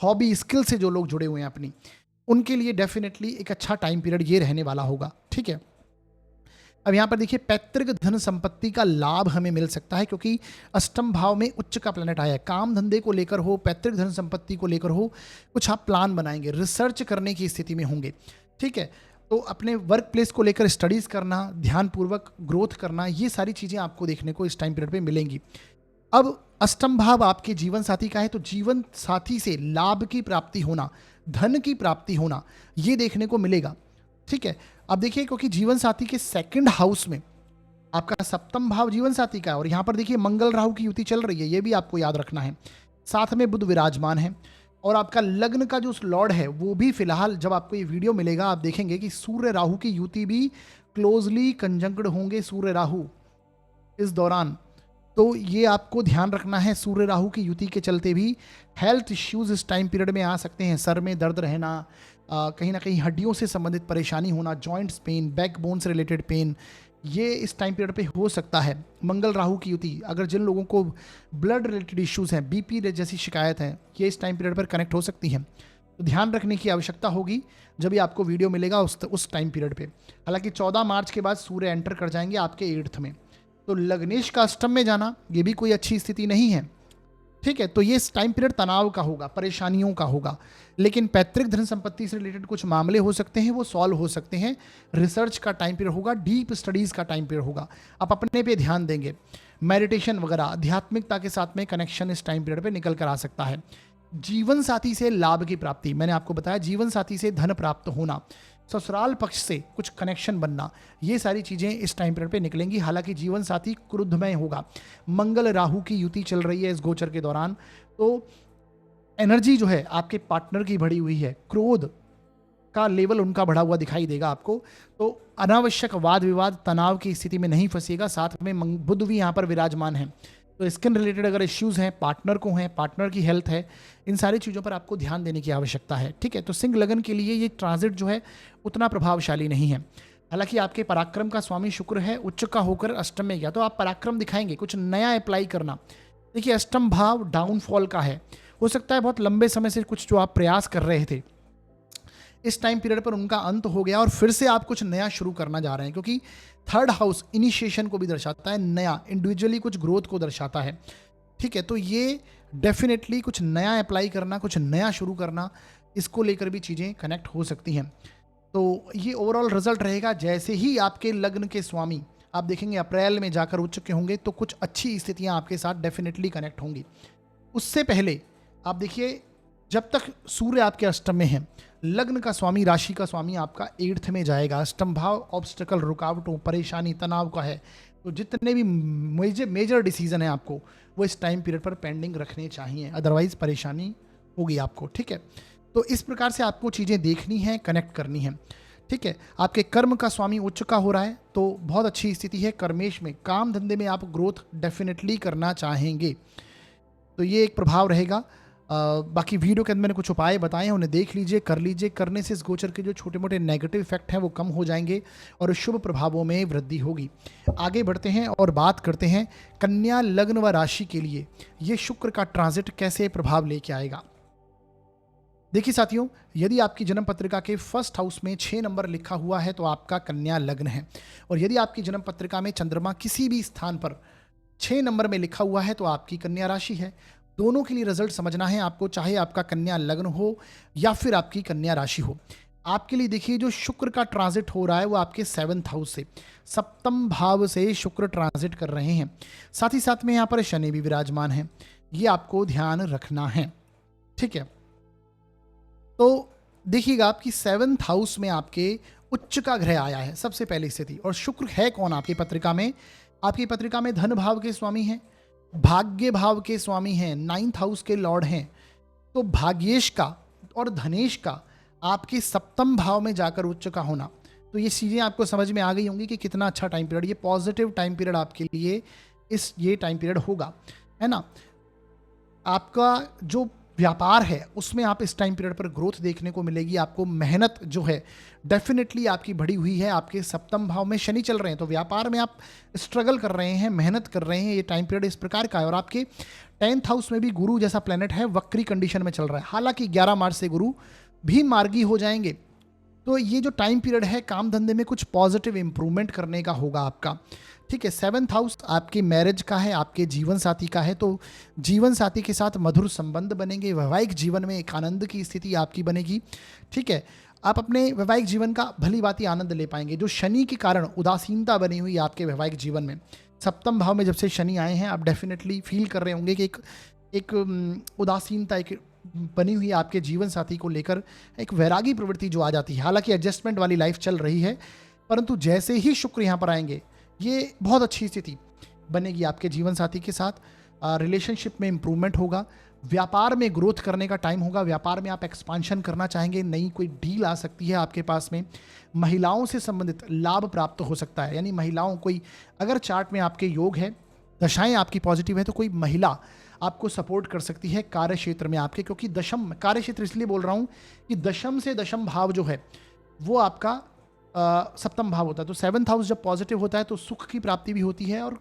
हॉबी स्किल से जो लोग जुड़े हुए हैं अपनी, उनके लिए डेफिनेटली एक अच्छा टाइम पीरियड ये रहने वाला होगा, ठीक है। अब यहाँ पर देखिए पैतृक धन संपत्ति का लाभ हमें मिल सकता है, क्योंकि अष्टम भाव में उच्च का प्लैनेट आया है। काम धंधे को लेकर हो, पैतृक धन संपत्ति को लेकर हो, कुछ आप प्लान बनाएंगे, रिसर्च करने की स्थिति में होंगे, ठीक है। तो अपने वर्क प्लेस को लेकर स्टडीज करना, ध्यानपूर्वक ग्रोथ करना, ये सारी चीज़ें आपको देखने को इस टाइम पीरियड पे मिलेंगी। अब अष्टम भाव आपके जीवन साथी का है, तो जीवन साथी से लाभ की प्राप्ति होना, धन की प्राप्ति होना, ये देखने को मिलेगा, ठीक है। अब देखिए क्योंकि जीवन साथी के 2nd हाउस में आपका सप्तम भाव जीवन साथी का है, और यहाँ पर देखिए मंगल राहु की युति चल रही है, ये भी आपको याद रखना है। साथ में बुध विराजमान है, और आपका लग्न का जो लॉर्ड है वो भी फिलहाल, जब आपको ये वीडियो मिलेगा आप देखेंगे कि सूर्य राहु की युति भी क्लोजली कंजंक्ट होंगे सूर्य राहु इस दौरान। तो ये आपको ध्यान रखना है, सूर्य राहु की युति के चलते भी हेल्थ इश्यूज इस टाइम पीरियड में आ सकते हैं। सर में दर्द रहना, कहीं ना कहीं हड्डियों से संबंधित परेशानी होना, जॉइंट्स पेन, बैकबोन से रिलेटेड पेन, ये इस टाइम पीरियड पे हो सकता है। मंगल राहु की युति, अगर जिन लोगों को ब्लड रिलेटेड इश्यूज हैं, बीपी जैसी शिकायत है, ये इस टाइम पीरियड पर कनेक्ट हो सकती हैं। तो ध्यान रखने की आवश्यकता होगी जब भी आपको वीडियो मिलेगा उस टाइम पीरियड पे। हालांकि 14 मार्च के बाद सूर्य एंटर कर जाएंगे आपके 8th में, तो लग्नेश का अष्टम में जाना ये भी कोई अच्छी स्थिति नहीं है, ठीक है। तो ये टाइम पीरियड तनाव का होगा, परेशानियों का होगा, लेकिन पैतृक धन संपत्ति से रिलेटेड कुछ मामले हो सकते हैं, वो सॉल्व हो सकते हैं। रिसर्च का टाइम पीरियड होगा, डीप स्टडीज का टाइम पीरियड होगा, आप अपने पे ध्यान देंगे, मेडिटेशन वगैरह, आध्यात्मिकता के साथ में कनेक्शन इस टाइम पीरियड पे निकल कर आ सकता है। जीवन साथी से लाभ की प्राप्ति, मैंने आपको बताया जीवन साथी से धन प्राप्त होना, ससुराल पक्ष से कुछ कनेक्शन बनना, ये सारी चीज़ें इस टाइम पीरियड पे निकलेंगी। हालांकि जीवन साथी क्रुद्धमय होगा, मंगल राहु की युति चल रही है इस गोचर के दौरान, तो एनर्जी जो है आपके पार्टनर की बढ़ी हुई है, क्रोध का लेवल उनका बढ़ा हुआ दिखाई देगा आपको। तो अनावश्यक वाद विवाद तनाव की स्थिति में नहीं फंसिएगा। साथ में बुध भी यहाँ पर विराजमान है, तो स्किन रिलेटेड अगर इश्यूज हैं, पार्टनर को हैं, पार्टनर की हेल्थ है, इन सारी चीज़ों पर आपको ध्यान देने की आवश्यकता है। ठीक है, तो सिंह लगन के लिए ये ट्रांजिट जो है उतना प्रभावशाली नहीं है। हालांकि आपके पराक्रम का स्वामी शुक्र है, उच्च का होकर अष्टम में गया, तो आप पराक्रम दिखाएंगे, कुछ नया अप्लाई करना। देखिए अष्टम भाव डाउनफॉल का है, हो सकता है बहुत लंबे समय से कुछ जो आप प्रयास कर रहे थे इस टाइम पीरियड पर उनका अंत हो गया और फिर से आप कुछ नया शुरू करना जा रहे हैं, क्योंकि थर्ड हाउस इनिशिएशन को भी दर्शाता है, नया इंडिविजुअली कुछ ग्रोथ को दर्शाता है। ठीक है, तो ये डेफिनेटली कुछ नया अप्लाई करना, कुछ नया शुरू करना, इसको लेकर भी चीज़ें कनेक्ट हो सकती हैं। तो ये ओवरऑल रिजल्ट रहेगा। जैसे ही आपके लग्न के स्वामी आप देखेंगे अप्रैल में जाकर उच्च के होंगे, तो कुछ अच्छी स्थितियां आपके साथ डेफिनेटली कनेक्ट होंगी। उससे पहले आप देखिए, जब तक सूर्य आपके अष्टम में है, लग्न का स्वामी, राशि का स्वामी आपका 8th में जाएगा। अष्टम भाव ऑब्स्टिकल, रुकावटों, परेशानी, तनाव का है। तो जितने भी मेजर डिसीजन है आपको वो इस टाइम पीरियड पर पेंडिंग रखने चाहिए, अदरवाइज परेशानी होगी आपको। ठीक है, तो इस प्रकार से आपको चीज़ें देखनी है, कनेक्ट करनी है। ठीक है, आपके कर्म का स्वामी उच्च का हो रहा है, तो बहुत अच्छी स्थिति है। कर्मेश में, काम धंधे में आप ग्रोथ डेफिनेटली करना चाहेंगे, तो ये एक प्रभाव रहेगा। बाकी वीडियो के अंदर मैंने कुछ उपाय बताए हैं, उन्हें देख लीजिए, कर लीजिए। करने से इस गोचर के जो छोटे मोटे नेगेटिव इफेक्ट हैं वो कम हो जाएंगे और शुभ प्रभावों में वृद्धि होगी। आगे बढ़ते हैं और बात करते हैं कन्या लग्न व राशि के लिए ये शुक्र का ट्रांजिट कैसे प्रभाव लेके आएगा। देखिए साथियों, यदि आपकी जन्म पत्रिका के फर्स्ट हाउस में 6 नंबर लिखा हुआ है तो आपका कन्या लग्न है, और यदि आपकी जन्म पत्रिका में चंद्रमा किसी भी स्थान पर 6 नंबर में लिखा हुआ है तो आपकी कन्या राशि है। दोनों के लिए रिजल्ट समझना है आपको, चाहे आपका कन्या लग्न हो या फिर आपकी कन्या राशि हो। आपके लिए देखिए, जो शुक्र का ट्रांजिट हो रहा है वो आपके 7th हाउस से, सप्तम भाव से शुक्र ट्रांजिट कर रहे हैं। साथ ही साथ में यहाँ पर शनि भी विराजमान है, ये आपको ध्यान रखना है। ठीक है, तो देखिएगा आपकी 7th हाउस में आपके उच्च का ग्रह आया है, सबसे पहली स्थिति। और शुक्र है कौन आपकी पत्रिका में? आपकी पत्रिका में धन भाव के स्वामी हैं, भाग्य भाव के स्वामी हैं, 9th हाउस के लॉर्ड हैं। तो भाग्येश का और धनेश का आपके सप्तम भाव में जाकर उच्च का होना, तो ये चीज़ें आपको समझ में आ गई होंगी कि कितना अच्छा टाइम पीरियड, ये पॉजिटिव टाइम पीरियड आपके लिए ये टाइम पीरियड होगा, है ना। आपका जो व्यापार है उसमें आप इस टाइम पीरियड पर ग्रोथ देखने को मिलेगी। आपको मेहनत जो है डेफिनेटली आपकी बढ़ी हुई है। आपके सप्तम भाव में शनि चल रहे हैं, तो व्यापार में आप स्ट्रगल कर रहे हैं, मेहनत कर रहे हैं, ये टाइम पीरियड इस प्रकार का है। और आपके 10th हाउस में भी गुरु जैसा प्लेनेट है, वक्री कंडीशन में चल रहा है। हालांकि 11 मार्च से गुरु भी मार्गी हो जाएंगे, तो ये जो टाइम पीरियड है काम धंधे में कुछ पॉजिटिव इंप्रूवमेंट करने का होगा आपका। ठीक है, 7th हाउस आपके मैरिज का है, आपके जीवन साथी का है, तो जीवन साथी के साथ मधुर संबंध बनेंगे, वैवाहिक जीवन में एक आनंद की स्थिति आपकी बनेगी। ठीक है, आप अपने वैवाहिक जीवन का भली भांति आनंद ले पाएंगे। जो शनि के कारण उदासीनता बनी हुई है आपके वैवाहिक जीवन में, सप्तम भाव में जब से शनि आए हैं, आप डेफिनेटली फील कर रहे होंगे कि एक उदासीनता एक बनी हुई आपके जीवन साथी को लेकर, एक वैरागी प्रवृत्ति जो आ जाती है। हालांकि एडजस्टमेंट वाली लाइफ चल रही है, परंतु जैसे ही शुक्र यहाँ पर आएंगे ये बहुत अच्छी स्थिति बनेगी आपके जीवन साथी के साथ। रिलेशनशिप में इंप्रूवमेंट होगा, व्यापार में ग्रोथ करने का टाइम होगा। व्यापार में आप एक्सपांशन करना चाहेंगे, नई कोई डील आ सकती है आपके पास में। महिलाओं से संबंधित लाभ प्राप्त हो सकता है, यानी महिलाओं कोई अगर चार्ट में आपके योग है, दशाएं आपकी पॉजिटिव है, तो कोई महिला आपको सपोर्ट कर सकती है कार्य क्षेत्र में आपके। क्योंकि दशम कार्य क्षेत्र इसलिए बोल रहा हूँ कि दशम से दशम भाव जो है वो आपका सप्तम भाव होता है। तो 7th हाउस जब पॉजिटिव होता है तो सुख की प्राप्ति भी होती है और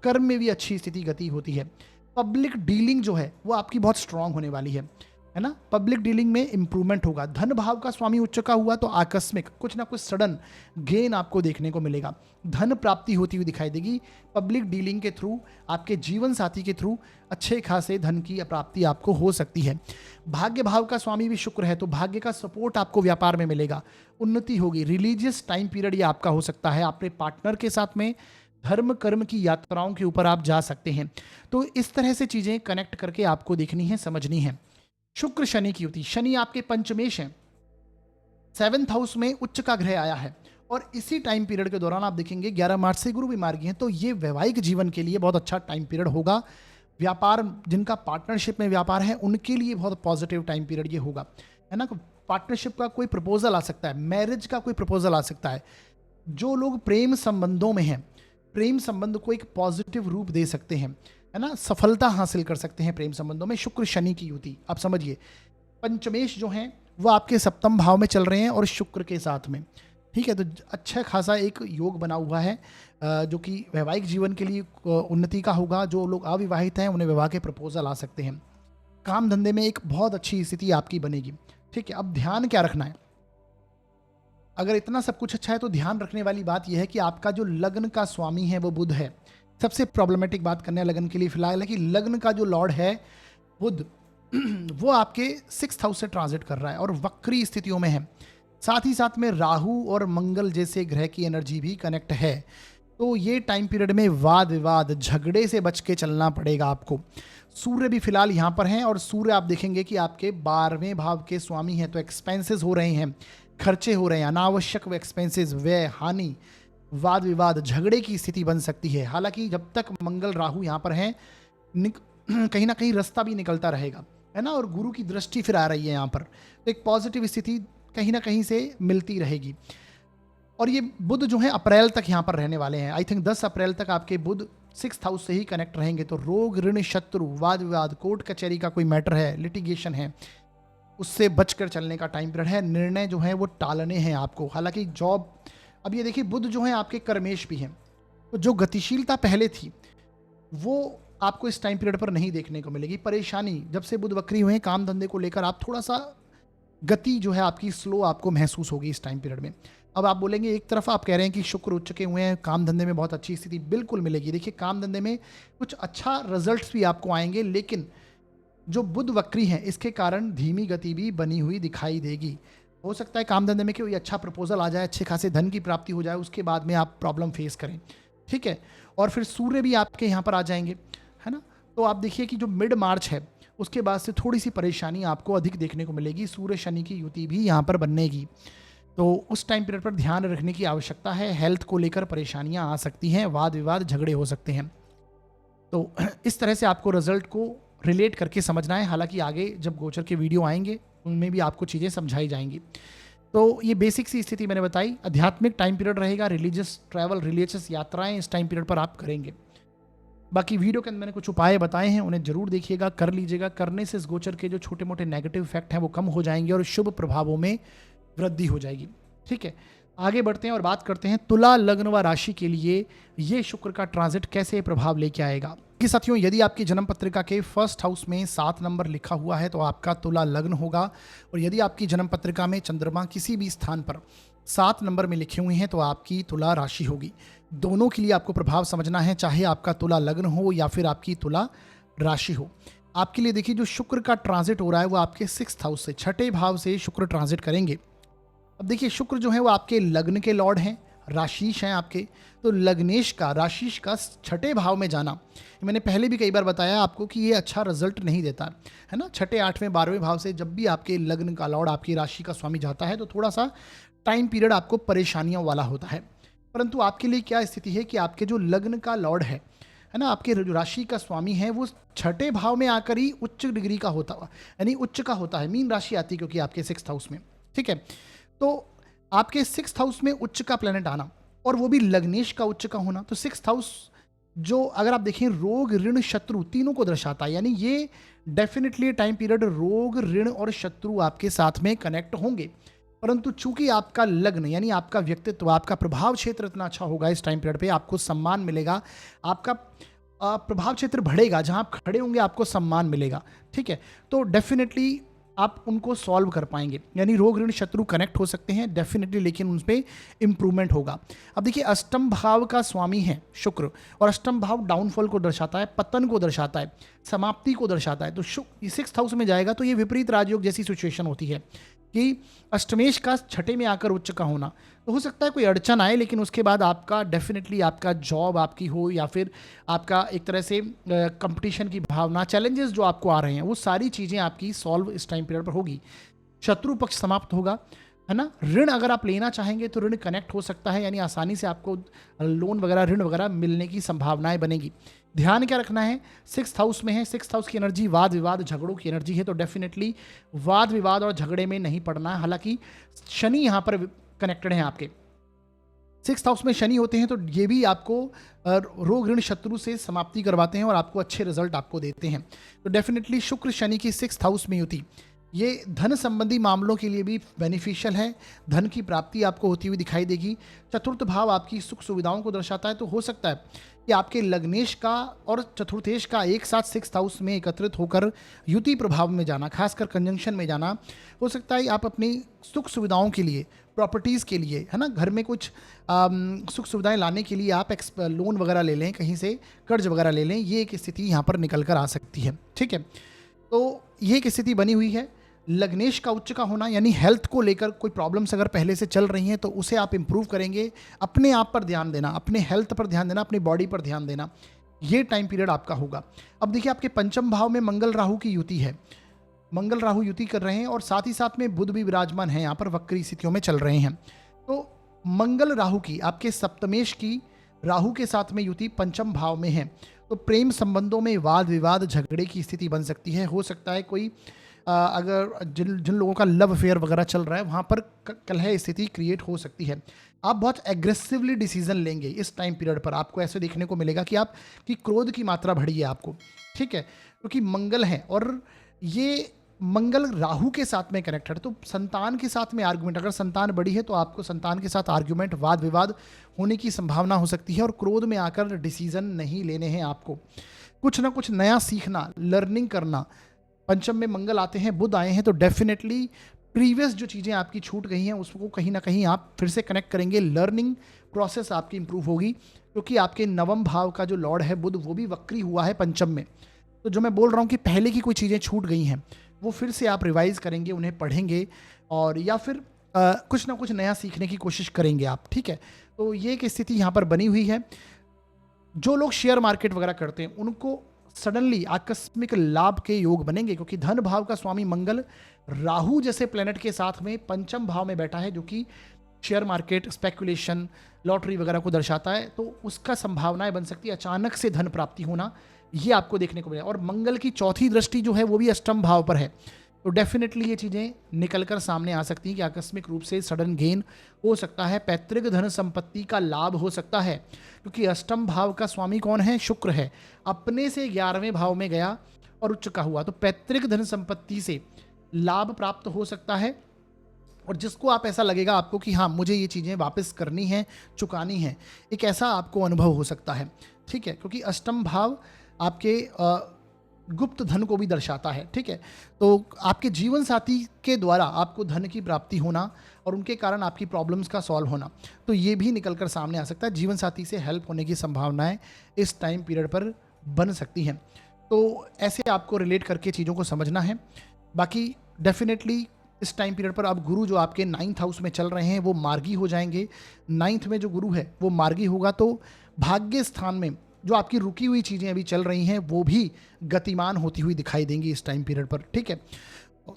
कर्म में भी अच्छी स्थिति गति होती है। पब्लिक डीलिंग जो है वो आपकी बहुत स्ट्रांग होने वाली है ना। पब्लिक डीलिंग में इंप्रूवमेंट होगा। धन भाव का स्वामी उच्च का हुआ तो आकस्मिक कुछ ना कुछ सडन गेन आपको देखने को मिलेगा, धन प्राप्ति होती हुई दिखाई देगी। पब्लिक डीलिंग के थ्रू, आपके जीवन साथी के थ्रू अच्छे खासे धन की प्राप्ति आपको हो सकती है। भाग्य भाव का स्वामी भी शुक्र है, तो भाग्य का सपोर्ट आपको व्यापार में मिलेगा, उन्नति होगी। रिलीजियस टाइम पीरियड ये आपका हो सकता है, अपने पार्टनर के साथ में धर्म कर्म की यात्राओं के ऊपर आप जा सकते हैं। तो इस तरह से चीज़ें कनेक्ट करके आपको देखनी है, समझनी है। शुक्र शनि की युति, शनि आपके पंचमेश हैं, 7th हाउस में उच्च का ग्रह आया है और इसी टाइम पीरियड के दौरान आप देखेंगे 11 मार्च से गुरु भी मार्गी हैं, तो ये वैवाहिक जीवन के लिए बहुत अच्छा टाइम पीरियड होगा। व्यापार, जिनका पार्टनरशिप में व्यापार है उनके लिए बहुत पॉजिटिव टाइम पीरियड ये होगा, है ना। पार्टनरशिप का कोई प्रपोजल आ सकता है, मैरिज का कोई प्रपोजल आ सकता है। जो लोग प्रेम संबंधों में हैं, प्रेम संबंध को एक पॉजिटिव रूप दे सकते हैं, है ना, सफलता हासिल कर सकते हैं प्रेम संबंधों में। शुक्र शनि की युति, आप समझिए पंचमेश जो हैं वो आपके सप्तम भाव में चल रहे हैं और शुक्र के साथ में, ठीक है। तो अच्छा खासा एक योग बना हुआ है जो कि वैवाहिक जीवन के लिए उन्नति का होगा। जो लोग अविवाहित हैं उन्हें विवाह के प्रपोजल आ सकते हैं। काम धंधे में एक बहुत अच्छी स्थिति आपकी बनेगी, ठीक है। अब ध्यान क्या रखना है, अगर इतना सब कुछ अच्छा है तो ध्यान रखने वाली बात यह है कि आपका जो लग्न का स्वामी है वो बुध है। सबसे प्रॉब्लमेटिक बात करने हैं लग्न के लिए फिलहाल है कि लग्न का जो लॉर्ड है बुध वो आपके 6th हाउस से ट्रांजिट कर रहा है और वक्री स्थितियों में है। साथ ही साथ में राहु और मंगल जैसे ग्रह की एनर्जी भी कनेक्ट है। तो ये टाइम पीरियड में वाद विवाद झगड़े से बच के चलना पड़ेगा आपको। सूर्य भी फिलहाल यहाँ पर हैं और सूर्य आप देखेंगे कि आपके 12वें भाव के स्वामी हैं, तो एक्सपेंसेस हो रहे हैं, खर्चे हो रहे हैं, अनावश्यक एक्सपेंसेस, व्यय, हानि, वाद विवाद, झगड़े की स्थिति बन सकती है। हालांकि जब तक मंगल राहु यहाँ पर हैं कहीं ना कहीं रास्ता भी निकलता रहेगा, है ना, और गुरु की दृष्टि फिर आ रही है यहाँ पर, तो एक पॉजिटिव स्थिति कहीं ना कहीं से मिलती रहेगी। और ये बुध जो है अप्रैल तक यहाँ पर रहने वाले हैं। आई थिंक 10 अप्रैल तक आपके बुध 6th हाउस से ही कनेक्ट रहेंगे। तो रोग, ऋण, शत्रु, वाद विवाद, कोर्ट कचहरी का कोई मैटर है, लिटिगेशन है, उससे बचकर चलने का टाइम पीरियड है। निर्णय जो है वो टालने हैं आपको। हालांकि जॉब, अब ये देखिए बुध जो है आपके कर्मेश भी हैं, तो जो गतिशीलता पहले थी वो आपको इस टाइम पीरियड पर नहीं देखने को मिलेगी। परेशानी, जब से बुध वक्री हुए हैं काम धंधे को लेकर आप थोड़ा सा गति जो है आपकी स्लो आपको महसूस होगी इस टाइम पीरियड में। अब आप बोलेंगे एक तरफ आप कह रहे हैं कि शुक्र उच्च के हुए हैं, काम धंधे में बहुत अच्छी स्थिति, बिल्कुल मिलेगी। देखिए काम धंधे में कुछ अच्छा रिजल्ट्स भी आपको आएंगे, लेकिन जो बुध वक्री हैं इसके कारण धीमी गति भी बनी हुई दिखाई देगी। हो सकता है काम धंधे में कोई अच्छा प्रपोजल आ जाए, अच्छे खासे धन की प्राप्ति हो जाए, उसके बाद में आप प्रॉब्लम फेस करें, ठीक है। और फिर सूर्य भी आपके यहाँ पर आ जाएंगे, है ना। तो आप देखिए कि जो मिड मार्च है उसके बाद से थोड़ी सी परेशानी आपको अधिक देखने को मिलेगी। सूर्य शनि की युति भी यहाँ पर बनेगी, तो उस टाइम पीरियड पर ध्यान रखने की आवश्यकता है। हेल्थ को लेकर परेशानियाँ आ सकती हैं, वाद विवाद झगड़े हो सकते हैं। तो इस तरह से आपको रिजल्ट को रिलेट करके समझना है। हालांकि आगे जब गोचर के वीडियो आएंगे उनमें भी आपको चीज़ें समझाई जाएंगी। तो ये बेसिक सी स्थिति मैंने बताई। आध्यात्मिक टाइम पीरियड रहेगा, रिलीजियस ट्रैवल, रिलीजियस यात्राएं इस टाइम पीरियड पर आप करेंगे। बाकी वीडियो के अंदर मैंने कुछ उपाय बताए हैं, उन्हें जरूर देखिएगा, कर लीजिएगा। करने से इस गोचर के जो छोटे मोटे नेगेटिव इफेक्ट हैं वो कम हो जाएंगे और शुभ प्रभावों में वृद्धि हो जाएगी, ठीक है। आगे बढ़ते हैं और बात करते हैं तुला लग्न व राशि के लिए ये शुक्र का ट्रांजिट कैसे प्रभाव लेके आएगा। कि साथियों, यदि आपकी जन्म पत्रिका के 1st हाउस में 7 नंबर लिखा हुआ है तो आपका तुला लग्न होगा। और यदि आपकी जन्म पत्रिका में चंद्रमा किसी भी स्थान पर 7 नंबर में लिखे हुए हैं तो आपकी तुला राशि होगी। दोनों के लिए आपको प्रभाव समझना है, चाहे आपका तुला लग्न हो या फिर आपकी तुला राशि हो। आपके लिए देखिए जो शुक्र का ट्रांजिट हो रहा है वो आपके 6th हाउस से, 6ठे भाव से शुक्र ट्रांजिट करेंगे। अब देखिए शुक्र जो है वो आपके लग्न के लॉर्ड हैं, राशिश हैं आपके। तो लग्नेश का, राशिश का 6ठे भाव में जाना, मैंने पहले भी कई बार बताया आपको कि ये अच्छा रिजल्ट नहीं देता है ना। 6ठे, 8वें, 12वें भाव से जब भी आपके लग्न का लॉर्ड, आपकी राशि का स्वामी जाता है तो थोड़ा सा टाइम पीरियड आपको परेशानियों वाला होता है। परंतु आपके लिए क्या स्थिति है कि आपके जो लग्न का लॉर्ड है ना, आपके जो राशि का स्वामी है वो 6ठे भाव में आकर ही उच्च डिग्री का होता है, यानी उच्च का होता है। मीन राशि आती है क्योंकि आपके 6th हाउस में, ठीक है। तो आपके 6th हाउस में उच्च का प्लेनेट आना और वो भी लग्नेश का उच्च का होना, तो 6th हाउस जो अगर आप देखें रोग, ऋण, शत्रु तीनों को दर्शाता है। यानी ये डेफिनेटली टाइम पीरियड रोग, ऋण और शत्रु आपके साथ में कनेक्ट होंगे। परंतु चूंकि आपका लग्न यानी आपका व्यक्तित्व, आपका प्रभाव क्षेत्र इतना अच्छा होगा इस टाइम पीरियड पे, आपको सम्मान मिलेगा, आपका प्रभाव क्षेत्र बढ़ेगा, जहां आप खड़े होंगे आपको सम्मान मिलेगा, ठीक है। तो डेफिनेटली आप उनको सॉल्व कर पाएंगे। यानी रोग, ऋण, शत्रु कनेक्ट हो सकते हैं डेफिनेटली, लेकिन उन पर इंप्रूवमेंट होगा। अब देखिए अष्टम भाव का स्वामी है शुक्र, और अष्टम भाव डाउनफॉल को दर्शाता है, पतन को दर्शाता है, समाप्ति को दर्शाता है। तो शुक्र 6th हाउस में जाएगा तो ये विपरीत राजयोग जैसी सिचुएशन होती है कि अष्टमेश का 6ठे में आकर उच्च का होना। तो हो सकता है कोई अड़चन आए, लेकिन उसके बाद आपका डेफिनेटली आपका जॉब आपकी हो या फिर आपका एक तरह से कंपटीशन की भावना, चैलेंजेस जो आपको आ रहे हैं वो सारी चीज़ें आपकी सॉल्व इस टाइम पीरियड पर होगी। शत्रु पक्ष समाप्त होगा, है ना। ऋण अगर आप लेना चाहेंगे तो ऋण कनेक्ट हो सकता है, यानी आसानी से आपको लोन वगैरह, ऋण वगैरह मिलने की संभावनाएं बनेगी। ध्यान क्या रखना है, 6th हाउस में है, 6th हाउस की एनर्जी वाद विवाद झगड़ों की एनर्जी है, तो डेफिनेटली वाद विवाद और झगड़े में नहीं पड़ना है। हालांकि शनि यहाँ पर कनेक्टेड है आपके, 6th हाउस में शनि होते हैं तो ये भी आपको रोग ऋण शत्रु से समाप्ति करवाते हैं और आपको अच्छे रिजल्ट आपको देते हैं। तो डेफिनेटली शुक्र शनि की 6th हाउस में युति ये धन संबंधी मामलों के लिए भी बेनिफिशियल है, धन की प्राप्ति आपको होती हुई दिखाई देगी। चतुर्थ भाव आपकी सुख सुविधाओं को दर्शाता है, तो हो सकता है कि आपके लग्नेश का और चतुर्थेश का एक साथ 6th हाउस में एकत्रित होकर युति प्रभाव में जाना, खासकर कंजंक्शन में जाना, हो सकता है आप अपनी सुख सुविधाओं के लिए, प्रॉपर्टीज़ के लिए, है ना, घर में कुछ सुख सुविधाएं लाने के लिए आप लोन वगैरह ले लें, कहीं से कर्ज वगैरह ले लें, ये एक स्थिति यहाँ पर निकल कर आ सकती है। ठीक है, तो ये एक स्थिति बनी हुई है। लग्नेश का उच्च का होना, यानी हेल्थ को लेकर कोई प्रॉब्लम्स अगर पहले से चल रही हैं तो उसे आप इंप्रूव करेंगे। अपने आप पर ध्यान देना, अपने हेल्थ पर ध्यान देना, अपनी बॉडी पर ध्यान देना, ये टाइम पीरियड आपका होगा। अब देखिए आपके पंचम भाव में मंगल राहु की युति है, मंगल राहु युति कर रहे हैं और साथ ही साथ में बुध भी विराजमान है, यहाँ पर वक्री स्थितियों में चल रहे हैं। तो मंगल राहु की, आपके सप्तमेश की राहु के साथ में युति पंचम भाव में है, तो प्रेम संबंधों में वाद विवाद झगड़े की स्थिति बन सकती है। हो सकता है कोई अगर जिन जिन लोगों का लव अफेयर वगैरह चल रहा है वहाँ पर कलह स्थिति क्रिएट हो सकती है। आप बहुत एग्रेसिवली डिसीजन लेंगे इस टाइम पीरियड पर, आपको ऐसे देखने को मिलेगा कि आपकी क्रोध की मात्रा बढ़ी है आपको। ठीक है, क्योंकि मंगल है और ये मंगल राहु के साथ में कनेक्टेड, तो संतान के साथ में आर्गुमेंट, अगर संतान बड़ी है तो आपको संतान के साथ आर्गुमेंट, वाद विवाद होने की संभावना हो सकती है और क्रोध में आकर डिसीजन नहीं लेने हैं आपको। कुछ ना कुछ नया सीखना, लर्निंग करना। पंचम में मंगल आते हैं, बुध आए हैं, तो डेफिनेटली प्रीवियस जो चीज़ें आपकी छूट गई हैं उसको कहीं ना कहीं आप फिर से कनेक्ट करेंगे, लर्निंग प्रोसेस आपकी इंप्रूव होगी, क्योंकि आपके नवम भाव का जो लॉर्ड है बुध, वो भी वक्री हुआ है पंचम में। तो जो मैं बोल रहा हूँ कि पहले की कोई चीज़ें छूट गई हैं वो फिर से आप रिवाइज करेंगे, उन्हें पढ़ेंगे और या फिर कुछ ना कुछ नया सीखने की कोशिश करेंगे आप। ठीक है, तो ये एक स्थिति यहाँ पर बनी हुई है। जो लोग शेयर मार्केट वगैरह करते हैं उनको सडनली आकस्मिक लाभ के योग बनेंगे, क्योंकि धन भाव का स्वामी मंगल राहु जैसे प्लेनेट के साथ में पंचम भाव में बैठा है, जो कि शेयर मार्केट, स्पेकुलेशन, लॉटरी वगैरह को दर्शाता है। तो उसका संभावनाएं बन सकती है अचानक से धन प्राप्ति होना, ये आपको देखने को मिलेगा। और मंगल की चौथी दृष्टि जो है वो भी अष्टम भाव पर है, तो डेफिनेटली ये चीज़ें निकलकर सामने आ सकती हैं कि आकस्मिक रूप से सडन गेन हो सकता है, पैतृक धन संपत्ति का लाभ हो सकता है, क्योंकि अष्टम भाव का स्वामी कौन है, शुक्र है, अपने से 11वें भाव में गया और उच्च का हुआ, तो पैतृक धन संपत्ति से लाभ प्राप्त हो सकता है। और जिसको आप ऐसा लगेगा आपको कि हाँ मुझे ये चीज़ें वापस करनी है, चुकानी है, एक ऐसा आपको अनुभव हो सकता है। ठीक है, क्योंकि अष्टम भाव आपके गुप्त धन को भी दर्शाता है। ठीक है, तो आपके जीवन साथी के द्वारा आपको धन की प्राप्ति होना और उनके कारण आपकी प्रॉब्लम्स का सॉल्व होना, तो ये भी निकल कर सामने आ सकता है। जीवन साथी से हेल्प होने की संभावनाएं इस टाइम पीरियड पर बन सकती हैं। तो ऐसे आपको रिलेट करके चीज़ों को समझना है। बाकी डेफिनेटली इस टाइम पीरियड पर अब गुरु जो आपके 9th हाउस में चल रहे हैं वो मार्गी हो जाएंगे। 9th में जो गुरु है वो मार्गी होगा, तो भाग्य स्थान में जो आपकी रुकी हुई चीज़ें अभी चल रही हैं वो भी गतिमान होती हुई दिखाई देंगी इस टाइम पीरियड पर। ठीक है,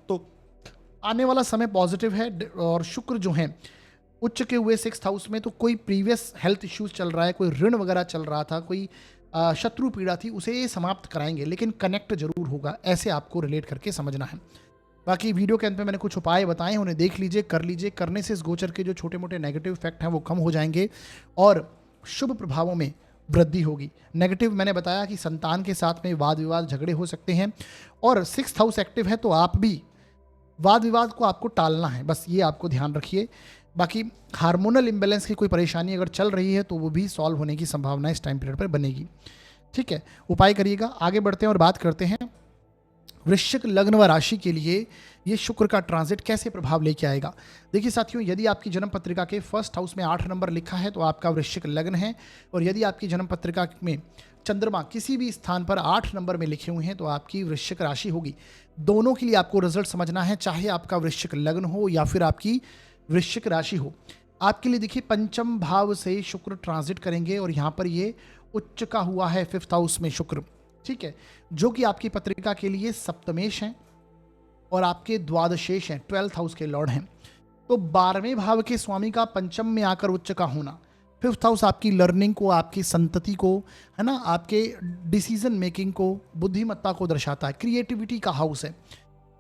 तो आने वाला समय पॉजिटिव है। और शुक्र जो हैं उच्च के हुए 6th हाउस में, तो कोई प्रीवियस हेल्थ इश्यूज चल रहा है, कोई ऋण वगैरह चल रहा था, कोई शत्रु पीड़ा थी, उसे समाप्त कराएंगे, लेकिन कनेक्ट जरूर होगा, ऐसे आपको रिलेट करके समझना है। बाकी वीडियो के अंत में मैंने कुछ उपाय बताए हैं, उन्हें देख लीजिए, कर लीजिए। करने से इस गोचर के जो छोटे मोटे नेगेटिव इफेक्ट हैं वो कम हो जाएंगे और शुभ प्रभावों में वृद्धि होगी। नेगेटिव मैंने बताया कि संतान के साथ में वाद विवाद झगड़े हो सकते हैं, और 6th हाउस एक्टिव है तो आप भी वाद विवाद को आपको टालना है, बस ये आपको ध्यान रखिए। बाकी हार्मोनल इम्बैलेंस की कोई परेशानी अगर चल रही है तो वो भी सॉल्व होने की संभावना इस टाइम पीरियड पर बनेगी। ठीक है, उपाय करिएगा। आगे बढ़ते हैं और बात करते हैं वृश्चिक लग्न व राशि के लिए ये शुक्र का ट्रांजिट कैसे प्रभाव लेके आएगा। देखिए साथियों, यदि आपकी जन्म पत्रिका के 1st हाउस में 8 नंबर लिखा है तो आपका वृश्चिक लग्न है, और यदि आपकी जन्म पत्रिका में चंद्रमा किसी भी स्थान पर 8 नंबर में लिखे हुए हैं तो आपकी वृश्चिक राशि होगी। दोनों के लिए आपको रिजल्ट समझना है, चाहे आपका वृश्चिक लग्न हो या फिर आपकी वृश्चिक राशि हो। आपके लिए देखिए पंचम भाव से शुक्र ट्रांजिट करेंगे और यहाँ पर ये उच्च का हुआ है 5th हाउस में शुक्र। ठीक है, जो कि आपकी पत्रिका के लिए सप्तमेश हैं और आपके द्वादशेश हैं, 12th हाउस के लॉर्ड हैं। तो 12वें भाव के स्वामी का पंचम में आकर उच्च का होना, फिफ्थ हाउस आपकी लर्निंग को, आपकी संतति को, है ना, आपके डिसीजन मेकिंग को, बुद्धिमत्ता को दर्शाता है, क्रिएटिविटी का हाउस है।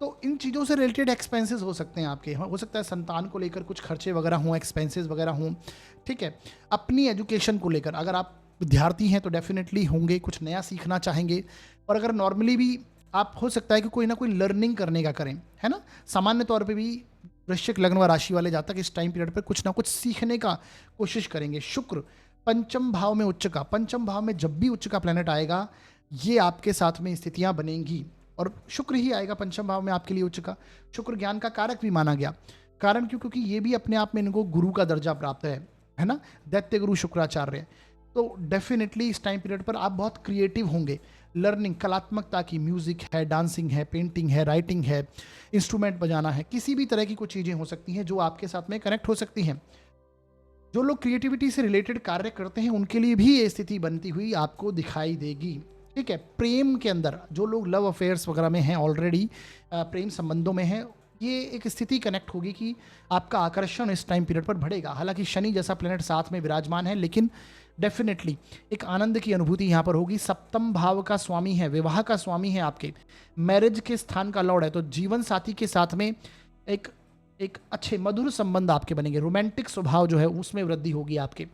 तो इन चीज़ों से रिलेटेड एक्सपेंसेस हो सकते हैं आपके, हो सकता है संतान को लेकर कुछ खर्चे वगैरह हों, एक्सपेंसेस वगैरह हों, ठीक है। अपनी एजुकेशन को लेकर अगर आप विद्यार्थी हैं तो डेफिनेटली होंगे, कुछ नया सीखना चाहेंगे। और अगर नॉर्मली भी आप, हो सकता है कि कोई ना कोई लर्निंग करने का करें, है ना। सामान्य तौर पे भी वृश्चिक लग्न व राशि वाले जातक इस टाइम पीरियड पर कुछ ना कुछ सीखने का कोशिश करेंगे। शुक्र पंचम भाव में उच्च का, पंचम भाव में जब भी उच्च का प्लेनेट आएगा ये आपके साथ में स्थितियां बनेंगी, और शुक्र ही आएगा पंचम भाव में आपके लिए उच्च का। शुक्र ज्ञान का कारक भी माना गया, कारण क्यों, क्योंकि ये भी अपने आप में इनको गुरु का दर्जा प्राप्त है ना, दैत्य गुरु शुक्राचार्य। तो डेफिनेटली इस टाइम पीरियड पर आप बहुत क्रिएटिव होंगे। लर्निंग, कलात्मकता की, म्यूजिक है, डांसिंग है, पेंटिंग है, राइटिंग है, इंस्ट्रूमेंट बजाना है, किसी भी तरह की कुछ चीज़ें हो सकती हैं जो आपके साथ में कनेक्ट हो सकती हैं। जो लोग क्रिएटिविटी से रिलेटेड कार्य करते हैं उनके लिए भी ये स्थिति बनती हुई आपको दिखाई देगी, ठीक है। प्रेम के अंदर जो लोग लव अफेयर्स वगैरह में हैं, ऑलरेडी प्रेम संबंधों में हैं, ये एक स्थिति कनेक्ट होगी कि आपका आकर्षण इस टाइम पीरियड पर बढ़ेगा। हालांकि शनि जैसा प्लेनेट साथ में विराजमान है, लेकिन डेफिनेटली एक आनंद की अनुभूति यहाँ पर होगी। सप्तम भाव का स्वामी है, विवाह का स्वामी है, आपके मैरिज के स्थान का लॉर्ड है, तो जीवन साथी के साथ में एक एक अच्छे मधुर संबंध आपके बनेंगे। रोमांटिक स्वभाव जो है उसमें वृद्धि होगी आपके,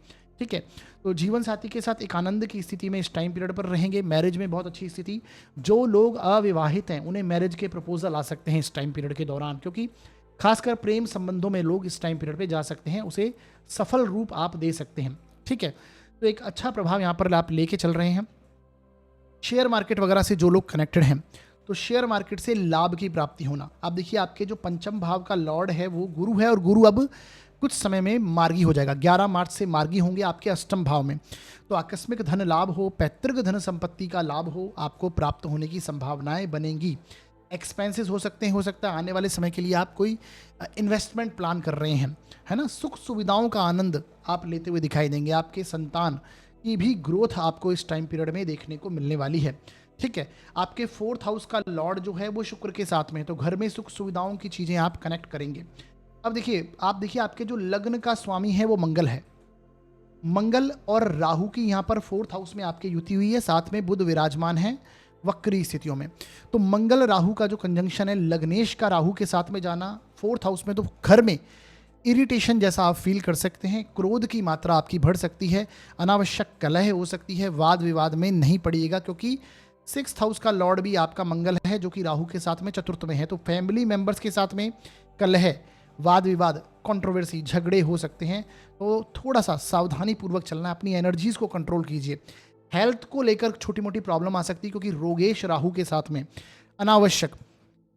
ठीक है। तो जीवन साथी के साथ एक आनंद की स्थिति में इस टाइम पीरियड पर रहेंगे। मैरिज में बहुत अच्छी स्थिति। जो लोग अविवाहित हैं उन्हें मैरिज के प्रपोजल आ सकते हैं इस टाइम पीरियड के दौरान, क्योंकि खासकर प्रेम संबंधों में लोग इस टाइम पीरियड पे जा सकते हैं, उसे सफल रूप आप दे सकते हैं, ठीक है। तो एक अच्छा प्रभाव यहाँ पर आप लेके चल रहे हैं। शेयर मार्केट वगैरह से जो लोग कनेक्टेड हैं, तो शेयर मार्केट से लाभ की प्राप्ति होना। आप देखिए आपके जो पंचम भाव का लॉर्ड है वो गुरु है, और गुरु अब कुछ समय में मार्गी हो जाएगा, 11 मार्च से मार्गी होंगे आपके अष्टम भाव में। तो आकस्मिक धन लाभ हो, पैतृक धन संपत्ति का लाभ हो, आपको प्राप्त होने की संभावनाएं बनेंगी। एक्सपेंसेस हो सकते हैं, हो सकता है आने वाले समय के लिए आप कोई इन्वेस्टमेंट प्लान कर रहे हैं, है ना। सुख सुविधाओं का आनंद आप लेते हुए दिखाई देंगे। आपके संतान की भी ग्रोथ आपको इस टाइम पीरियड में देखने को मिलने वाली है, ठीक है। आपके फोर्थ हाउस का लॉर्ड जो है वो शुक्र के साथ में है, तो घर में सुख सुविधाओं की चीज़ें आप कनेक्ट करेंगे। अब देखिए आपके जो लग्न का स्वामी है वो मंगल है। मंगल और राहु की यहाँ पर फोर्थ हाउस में आपके युति हुई है, साथ में बुध विराजमान है वक्री स्थितियों में। तो मंगल राहु का जो कंजंक्शन है, लग्नेश का राहु के साथ में जाना फोर्थ हाउस में, तो घर में इरिटेशन जैसा आप फील कर सकते हैं, क्रोध की मात्रा आपकी बढ़ सकती है, अनावश्यक कलह हो सकती है, वाद विवाद में नहीं पड़िएगा, क्योंकि सिक्स्थ हाउस का लॉर्ड भी आपका मंगल है जो कि राहु के साथ में चतुर्थ में है। तो फैमिली मेंबर्स के साथ में कलह, वाद विवाद, कंट्रोवर्सी, झगड़े हो सकते हैं, तो थोड़ा सा सावधानी पूर्वक चलना है, अपनी एनर्जीज को कंट्रोल कीजिए। हेल्थ को लेकर छोटी मोटी प्रॉब्लम आ सकती है, क्योंकि रोगेश राहु के साथ में अनावश्यक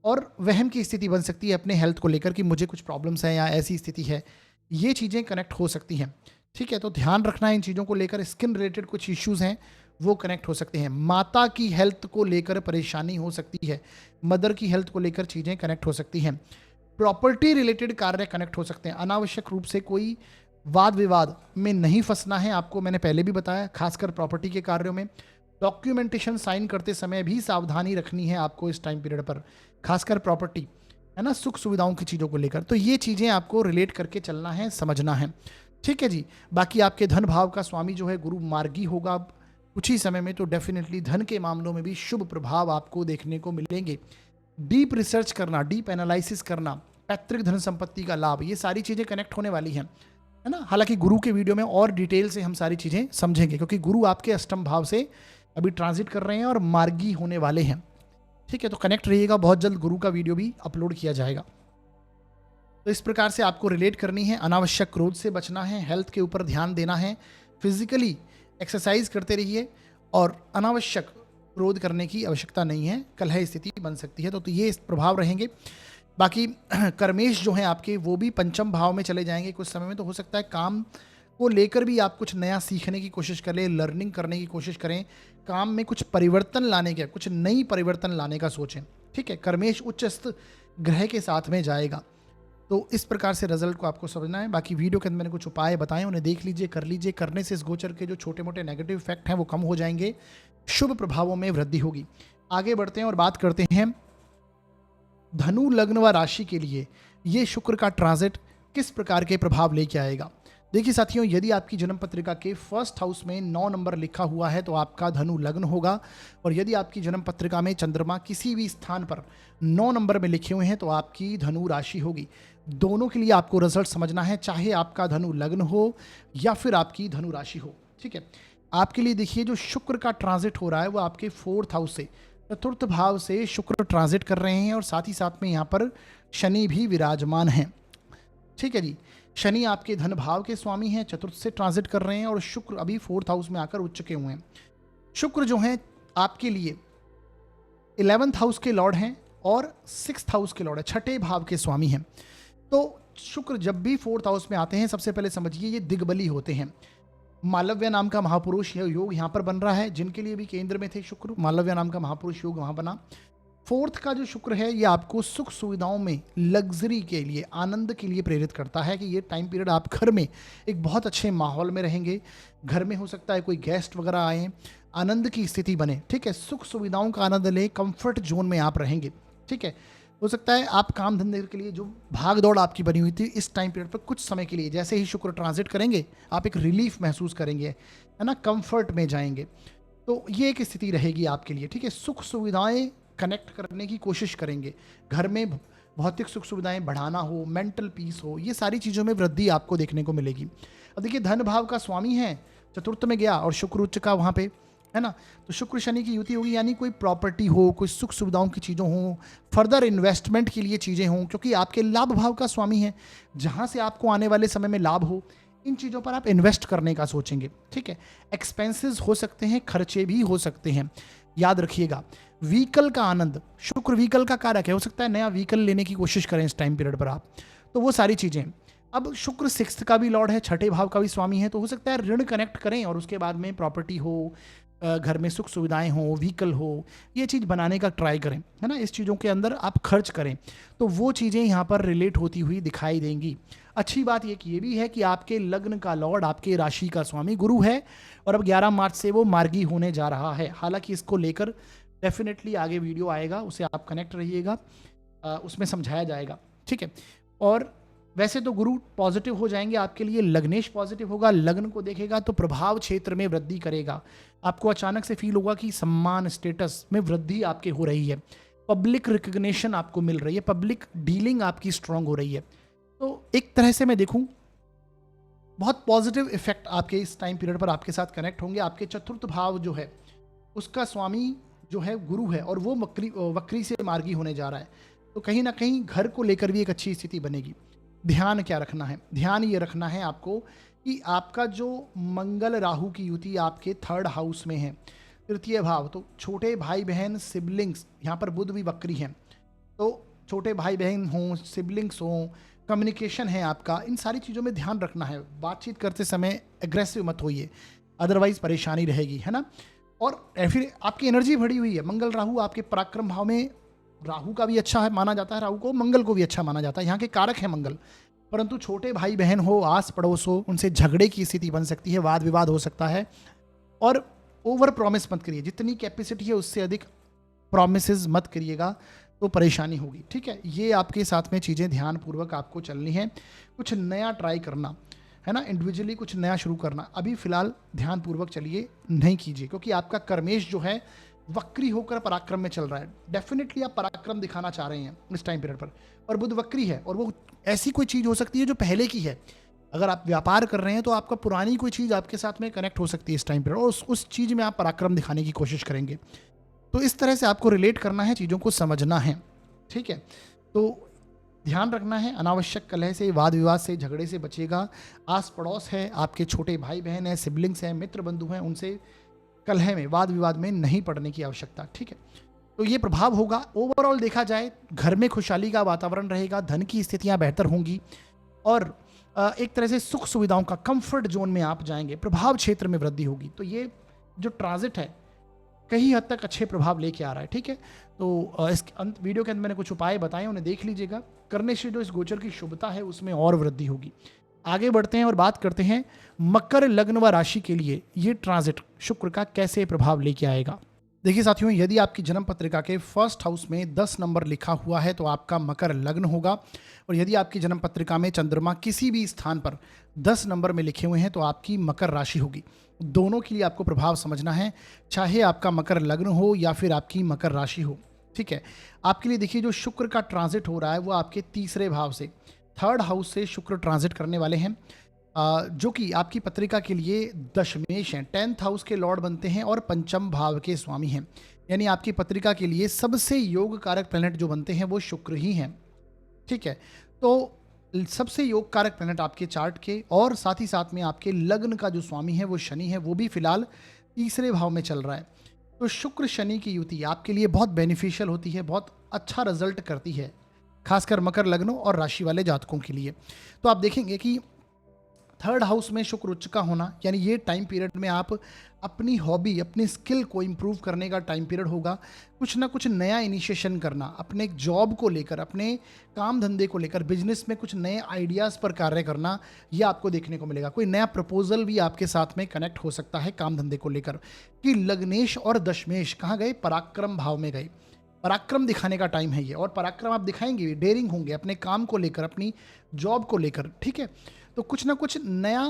और वहम की स्थिति बन सकती है अपने हेल्थ को लेकर कि मुझे कुछ प्रॉब्लम्स हैं या ऐसी स्थिति है, ये चीज़ें कनेक्ट हो सकती हैं, ठीक है। तो ध्यान रखना है इन चीज़ों को लेकर। स्किन रिलेटेड कुछ इश्यूज़ हैं वो कनेक्ट हो सकते हैं। माता की हेल्थ को लेकर परेशानी हो सकती है, मदर की हेल्थ को लेकर चीज़ें कनेक्ट हो सकती हैं। प्रॉपर्टी रिलेटेड कार्य कनेक्ट हो सकते हैं। अनावश्यक रूप से कोई वाद विवाद में नहीं फंसना है, आपको मैंने पहले भी बताया, खासकर प्रॉपर्टी के कार्यों में। डॉक्यूमेंटेशन साइन करते समय भी सावधानी रखनी है आपको इस टाइम पीरियड पर, खासकर प्रॉपर्टी, है ना, सुख सुविधाओं की चीज़ों को लेकर। तो ये चीज़ें आपको रिलेट करके चलना है, समझना है, ठीक है जी। बाकी आपके धन भाव का स्वामी जो है गुरु मार्गी होगा कुछ ही समय में, तो डेफिनेटली धन के मामलों में भी शुभ प्रभाव आपको देखने को मिलेंगे। डीप रिसर्च करना, डीप एनालिसिस करना, पैतृक धन संपत्ति का लाभ, ये सारी चीज़ें कनेक्ट होने वाली हैं, है ना। हालांकि गुरु के वीडियो में और डिटेल से हम सारी चीज़ें समझेंगे, क्योंकि गुरु आपके अष्टम भाव से अभी ट्रांजिट कर रहे हैं और मार्गी होने वाले हैं, ठीक है। तो कनेक्ट रहिएगा, बहुत जल्द गुरु का वीडियो भी अपलोड किया जाएगा। तो इस प्रकार से आपको रिलेट करनी है, अनावश्यक क्रोध से बचना है, हेल्थ के ऊपर ध्यान देना है, फिजिकली एक्सरसाइज करते रहिए, और अनावश्यक क्रोध करने की आवश्यकता नहीं है, कलह स्थिति बन सकती है। तो ये प्रभाव रहेंगे। बाकी कर्मेश जो हैं आपके वो भी पंचम भाव में चले जाएंगे कुछ समय में, तो हो सकता है काम को लेकर भी आप कुछ नया सीखने की कोशिश करें, लर्निंग करने की कोशिश करें, काम में कुछ परिवर्तन लाने के, कुछ नई परिवर्तन लाने का सोचें, ठीक है। कर्मेश उच्चस्थ ग्रह के साथ में जाएगा, तो इस प्रकार से रिजल्ट को आपको समझना है। बाकी वीडियो के अंदर मैंने कुछ उपाय बताए, उन्हें देख लीजिए, कर लीजिए। करने से इस गोचर के जो छोटे मोटे नेगेटिव इफेक्ट हैं वो कम हो जाएंगे, शुभ प्रभावों में वृद्धि होगी। आगे बढ़ते हैं और बात करते हैं धनु लग्न व राशि के लिए ये शुक्र का ट्रांजिट किस प्रकार के प्रभाव लेके आएगा। देखिए साथियों, यदि आपकी जन्म पत्रिका के फर्स्ट हाउस में 9 नंबर लिखा हुआ है तो आपका धनु लग्न होगा, और यदि आपकी जन्म पत्रिका में चंद्रमा किसी भी स्थान पर 9 नंबर में लिखे हुए हैं तो आपकी धनु राशि होगी। दोनों के लिए आपको रिजल्ट समझना है, चाहे आपका धनु लग्न हो या फिर आपकी धनु राशि हो। ठीक है, आपके लिए देखिए जो शुक्र का ट्रांजिट हो रहा है वो आपके 4th हाउस से, चतुर्थ भाव से शुक्र ट्रांजिट कर रहे हैं, और साथ ही साथ में यहाँ पर शनि भी विराजमान हैं। ठीक है जी, शनि आपके धन भाव के स्वामी हैं, चतुर्थ से ट्रांजिट कर रहे हैं, और शुक्र अभी 4th हाउस में आकर उच्च के हुए हैं। शुक्र जो हैं आपके लिए 11th हाउस के लॉर्ड हैं और 6th हाउस के लॉर्ड है, छठे भाव के स्वामी हैं। तो शुक्र जब भी 4th हाउस में आते हैं, सबसे पहले समझिए ये दिग्बली होते हैं। मालव्य नाम का महापुरुष योग यहाँ पर बन रहा है, जिनके लिए भी केंद्र में थे शुक्र, मालव्य नाम का महापुरुष योग वहाँ बना। 4th का जो शुक्र है ये आपको सुख सुविधाओं में, लग्जरी के लिए, आनंद के लिए प्रेरित करता है कि ये टाइम पीरियड आप घर में एक बहुत अच्छे माहौल में रहेंगे। घर में हो सकता है कोई गेस्ट वगैरह आए, आनंद की स्थिति बने। ठीक है, सुख सुविधाओं का आनंद लें, कंफर्ट जोन में आप रहेंगे। ठीक है, हो सकता है आप काम धंधे के लिए जो भाग दौड़ आपकी बनी हुई थी इस टाइम पीरियड पर कुछ समय के लिए, जैसे ही शुक्र ट्रांजिट करेंगे आप एक रिलीफ महसूस करेंगे, है ना, कंफर्ट में जाएंगे। तो ये एक स्थिति रहेगी आपके लिए। ठीक है, सुख सुविधाएं कनेक्ट करने की कोशिश करेंगे, घर में भौतिक सुख सुविधाएं बढ़ाना हो, मेंटल पीस हो, ये सारी चीज़ों में वृद्धि आपको देखने को मिलेगी। अब देखिए धन भाव का स्वामी है, चतुर्थ में गया और शुक्र उच्च का वहाँ पे, है ना, तो शुक्र शनि की युति होगी, यानी कोई प्रॉपर्टी हो, कोई सुख सुविधाओं की चीज़ों हो, फर्दर इन्वेस्टमेंट के लिए चीज़ें हों, क्योंकि आपके लाभ भाव का स्वामी है, जहाँ से आपको आने वाले समय में लाभ हो, इन चीज़ों पर आप इन्वेस्ट करने का सोचेंगे। ठीक है, एक्सपेंसेस हो सकते हैं, खर्चे भी हो सकते हैं। याद रखिएगा, व्हीकल का आनंद, शुक्र व्हीकल का कारक है, हो सकता है नया व्हीकल लेने की कोशिश करें इस टाइम पीरियड पर आप, तो वो सारी चीज़ें। अब शुक्र 6th का भी लॉर्ड है, छठे भाव का भी स्वामी है, तो हो सकता है ऋण कनेक्ट करें और उसके बाद में प्रॉपर्टी हो, घर में सुख सुविधाएं हो, व्हीकल हो, ये चीज़ बनाने का ट्राई करें, है ना, इस चीज़ों के अंदर आप खर्च करें, तो वो चीज़ें यहाँ पर रिलेट होती हुई दिखाई देंगी। अच्छी बात ये भी है कि आपके लग्न का लॉर्ड, आपके राशि का स्वामी गुरु है, और अब 11 मार्च से वो मार्गी होने जा रहा है। हालांकि इसको लेकर डेफिनेटली आगे वीडियो आएगा, उसे आप कनेक्ट रहिएगा, उसमें समझाया जाएगा। ठीक है, और वैसे तो गुरु पॉजिटिव हो जाएंगे आपके लिए, लग्नेश पॉजिटिव होगा, लग्न को देखेगा तो प्रभाव क्षेत्र में वृद्धि करेगा। आपको अचानक से फील होगा कि सम्मान, स्टेटस में वृद्धि आपके हो रही है, पब्लिक रिकग्निशन आपको मिल रही है, पब्लिक डीलिंग आपकी स्ट्रांग हो रही है। तो एक तरह से मैं देखूं बहुत पॉजिटिव इफेक्ट आपके इस टाइम पीरियड पर आपके साथ कनेक्ट होंगे। आपके चतुर्थ भाव जो है उसका स्वामी जो है गुरु है, और वो वक्री से मार्गी होने जा रहा है, तो कहीं ना कहीं घर को लेकर भी एक अच्छी स्थिति बनेगी। ध्यान क्या रखना है? ध्यान ये रखना है आपको कि आपका जो मंगल राहु की युति आपके 3rd हाउस में है, तृतीय भाव, तो छोटे भाई बहन, सिबलिंग्स, यहाँ पर बुध भी वक्री हैं, तो छोटे भाई बहन हों, सिबलिंग्स हों, कम्युनिकेशन है आपका, इन सारी चीज़ों में ध्यान रखना है। बातचीत करते समय एग्रेसिव मत होइए, अदरवाइज परेशानी रहेगी, है ना। और फिर आपकी एनर्जी बढ़ी हुई है, मंगल राहु आपके पराक्रम भाव में, राहु का भी अच्छा है माना जाता है, राहु को, मंगल को भी अच्छा माना जाता है, यहाँ के कारक है मंगल, परंतु छोटे भाई बहन हो, आस पड़ोस हो, उनसे झगड़े की स्थिति बन सकती है, वाद विवाद हो सकता है। और ओवर प्रॉमिस मत करिए, जितनी कैपेसिटी है उससे अधिक प्रॉमिसेस मत करिएगा, तो परेशानी होगी। ठीक है, ये आपके साथ में चीज़ें ध्यानपूर्वक आपको चलनी है। कुछ नया ट्राई करना है ना, इंडिविजुअली कुछ नया शुरू करना अभी फिलहाल ध्यानपूर्वक चलिए, नहीं कीजिए, क्योंकि आपका कर्मेश जो है वक्री होकर पराक्रम में चल रहा है। डेफिनेटली आप पराक्रम दिखाना चाह रहे हैं इस टाइम पीरियड पर, और बुध वक्री है, और वो ऐसी कोई चीज़ हो सकती है जो पहले की है। अगर आप व्यापार कर रहे हैं तो आपका पुरानी कोई चीज़ आपके साथ में कनेक्ट हो सकती है इस टाइम पीरियड, और उस चीज़ में आप पराक्रम दिखाने की कोशिश करेंगे। तो इस तरह से आपको रिलेट करना है, चीज़ों को समझना है। ठीक है, तो ध्यान रखना है, अनावश्यक कलह से, वाद विवाद से, झगड़े से बचेगा। आस पड़ोस है, आपके छोटे भाई बहन हैं, सिबलिंग्स हैं, मित्र बंधु हैं, उनसे कलह में, वाद विवाद में नहीं पड़ने की आवश्यकता। ठीक है, तो ये प्रभाव होगा। ओवरऑल देखा जाए घर में खुशहाली का वातावरण रहेगा, धन की स्थितियां बेहतर होंगी, और एक तरह से सुख सुविधाओं का कंफर्ट जोन में आप जाएंगे, प्रभाव क्षेत्र में वृद्धि होगी। तो ये जो ट्रांजिट है कहीं हद तक अच्छे प्रभाव लेके आ रहा है। ठीक है, तो इस वीडियो के अंदर मैंने कुछ उपाय बताए, उन्हें देख लीजिएगा, करने से जो इस गोचर की शुभता है उसमें और वृद्धि होगी। आगे बढ़ते हैं और बात करते हैं मकर लग्न व राशि के लिए ये ट्रांजिट शुक्र का कैसे प्रभाव लेके आएगा। देखिए साथियों, यदि आपकी जन्म पत्रिका के फर्स्ट हाउस में 10 नंबर लिखा हुआ है तो आपका मकर लग्न होगा, और यदि आपकी जन्म पत्रिका में चंद्रमा किसी भी स्थान पर 10 नंबर में लिखे हुए हैं तो आपकी मकर राशि होगी। दोनों के लिए आपको प्रभाव समझना है, चाहे आपका मकर लग्न हो या फिर आपकी मकर राशि हो। ठीक है, आपके लिए देखिए जो शुक्र का ट्रांजिट हो रहा है वो आपके तीसरे भाव से, थर्ड हाउस से शुक्र ट्रांजिट करने वाले हैं, जो कि आपकी पत्रिका के लिए दशमेश हैं, 10th हाउस के लॉर्ड बनते हैं और पंचम भाव के स्वामी हैं। यानी आपकी पत्रिका के लिए सबसे योग कारक प्लैनेट जो बनते हैं वो शुक्र ही हैं। ठीक है, तो सबसे योग कारक प्लैनेट आपके चार्ट के, और साथ ही साथ में आपके लग्न का जो स्वामी है वो शनि है, वो भी फिलहाल तीसरे भाव में चल रहा है। तो शुक्र शनि की युति आपके लिए बहुत बेनिफिशियल होती है, बहुत अच्छा रिजल्ट करती है, खासकर मकर लग्नों और राशि वाले जातकों के लिए। तो आप देखेंगे कि थर्ड हाउस में शुक्र उच्च का होना, यानी ये टाइम पीरियड में आप अपनी हॉबी, अपनी स्किल को इम्प्रूव करने का टाइम पीरियड होगा। कुछ ना कुछ नया इनिशिएशन करना, अपने जॉब को लेकर, अपने काम धंधे को लेकर, बिजनेस में कुछ नए आइडियाज़ पर कार्य करना, ये आपको देखने को मिलेगा। कोई नया प्रपोजल भी आपके साथ में कनेक्ट हो सकता है काम धंधे को लेकर। कि लग्नेश और दशमेश कहाँ गए? पराक्रम भाव में गए। पराक्रम दिखाने का टाइम है ये, और पराक्रम आप दिखाएंगे, डेयरिंग होंगे अपने काम को लेकर, अपनी जॉब को लेकर। ठीक है, तो कुछ ना कुछ नया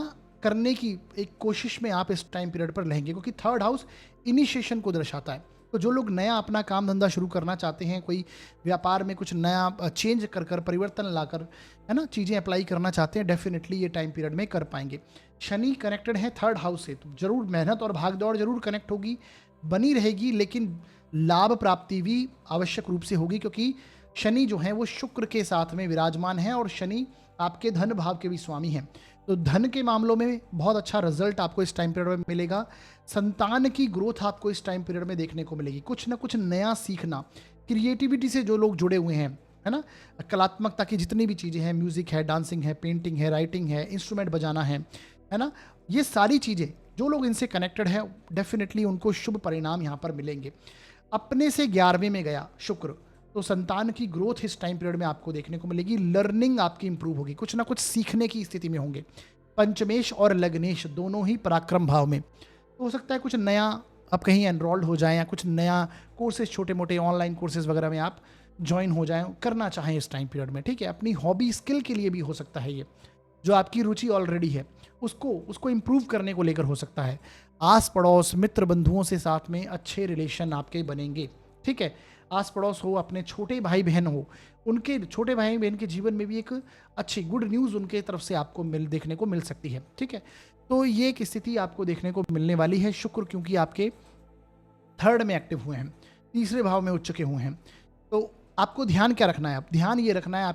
करने की एक कोशिश में आप इस टाइम पीरियड पर रहेंगे, क्योंकि थर्ड हाउस इनिशिएशन को दर्शाता है। तो जो लोग नया अपना काम धंधा शुरू करना चाहते हैं, कोई व्यापार में कुछ नया चेंज कर कर, परिवर्तन लाकर, है ना, चीज़ें अप्लाई करना चाहते हैं, डेफिनेटली ये टाइम पीरियड में कर पाएंगे। शनि कनेक्टेड है थर्ड हाउस से, तो जरूर मेहनत और भागदौड़ जरूर कनेक्ट होगी, बनी रहेगी, लेकिन लाभ प्राप्ति भी आवश्यक रूप से होगी, क्योंकि शनि जो है वो शुक्र के साथ में विराजमान है, और शनि आपके धन भाव के भी स्वामी हैं। तो धन के मामलों में बहुत अच्छा रिजल्ट आपको इस टाइम पीरियड में मिलेगा। संतान की ग्रोथ आपको इस टाइम पीरियड में देखने को मिलेगी। कुछ ना कुछ नया सीखना, क्रिएटिविटी से जो लोग जुड़े हुए हैं, है ना, कलात्मकता की जितनी भी चीज़ें हैं, म्यूजिक है, डांसिंग है, पेंटिंग है, राइटिंग है, इंस्ट्रूमेंट बजाना है ना, ये सारी चीज़ें जो लोग इनसे कनेक्टेड है, डेफिनेटली उनको शुभ परिणाम यहाँ पर मिलेंगे। अपने से 11वें में गया शुक्र, तो संतान की ग्रोथ इस टाइम पीरियड में आपको देखने को मिलेगी। लर्निंग आपकी इंप्रूव होगी, कुछ ना कुछ सीखने की स्थिति में होंगे। पंचमेश और लग्नेश दोनों ही पराक्रम भाव में, तो हो सकता है कुछ नया आप कहीं एनरोल्ड हो जाएं, या कुछ नया कोर्सेज, छोटे मोटे ऑनलाइन कोर्सेज वगैरह में आप ज्वाइन हो जाएं, करना चाहें इस टाइम पीरियड में। ठीक है, अपनी हॉबी स्किल के लिए भी हो सकता है, ये जो आपकी रुचि ऑलरेडी है उसको इम्प्रूव करने को लेकर हो सकता है। आस पड़ोस, मित्र बंधुओं से साथ में अच्छे रिलेशन आपके बनेंगे। ठीक है, आस पड़ोस हो, अपने छोटे भाई बहन हो, उनके छोटे भाई बहन के जीवन में भी एक अच्छी गुड न्यूज़ उनके तरफ से आपको देखने को मिल सकती है। ठीक है, तो ये एक स्थिति आपको देखने को मिलने वाली है। शुक्र क्योंकि आपके थर्ड में एक्टिव हुए हैं, तीसरे भाव में उच्च के हुए हैं, तो आपको ध्यान क्या रखना है? आप ध्यान ये रखना है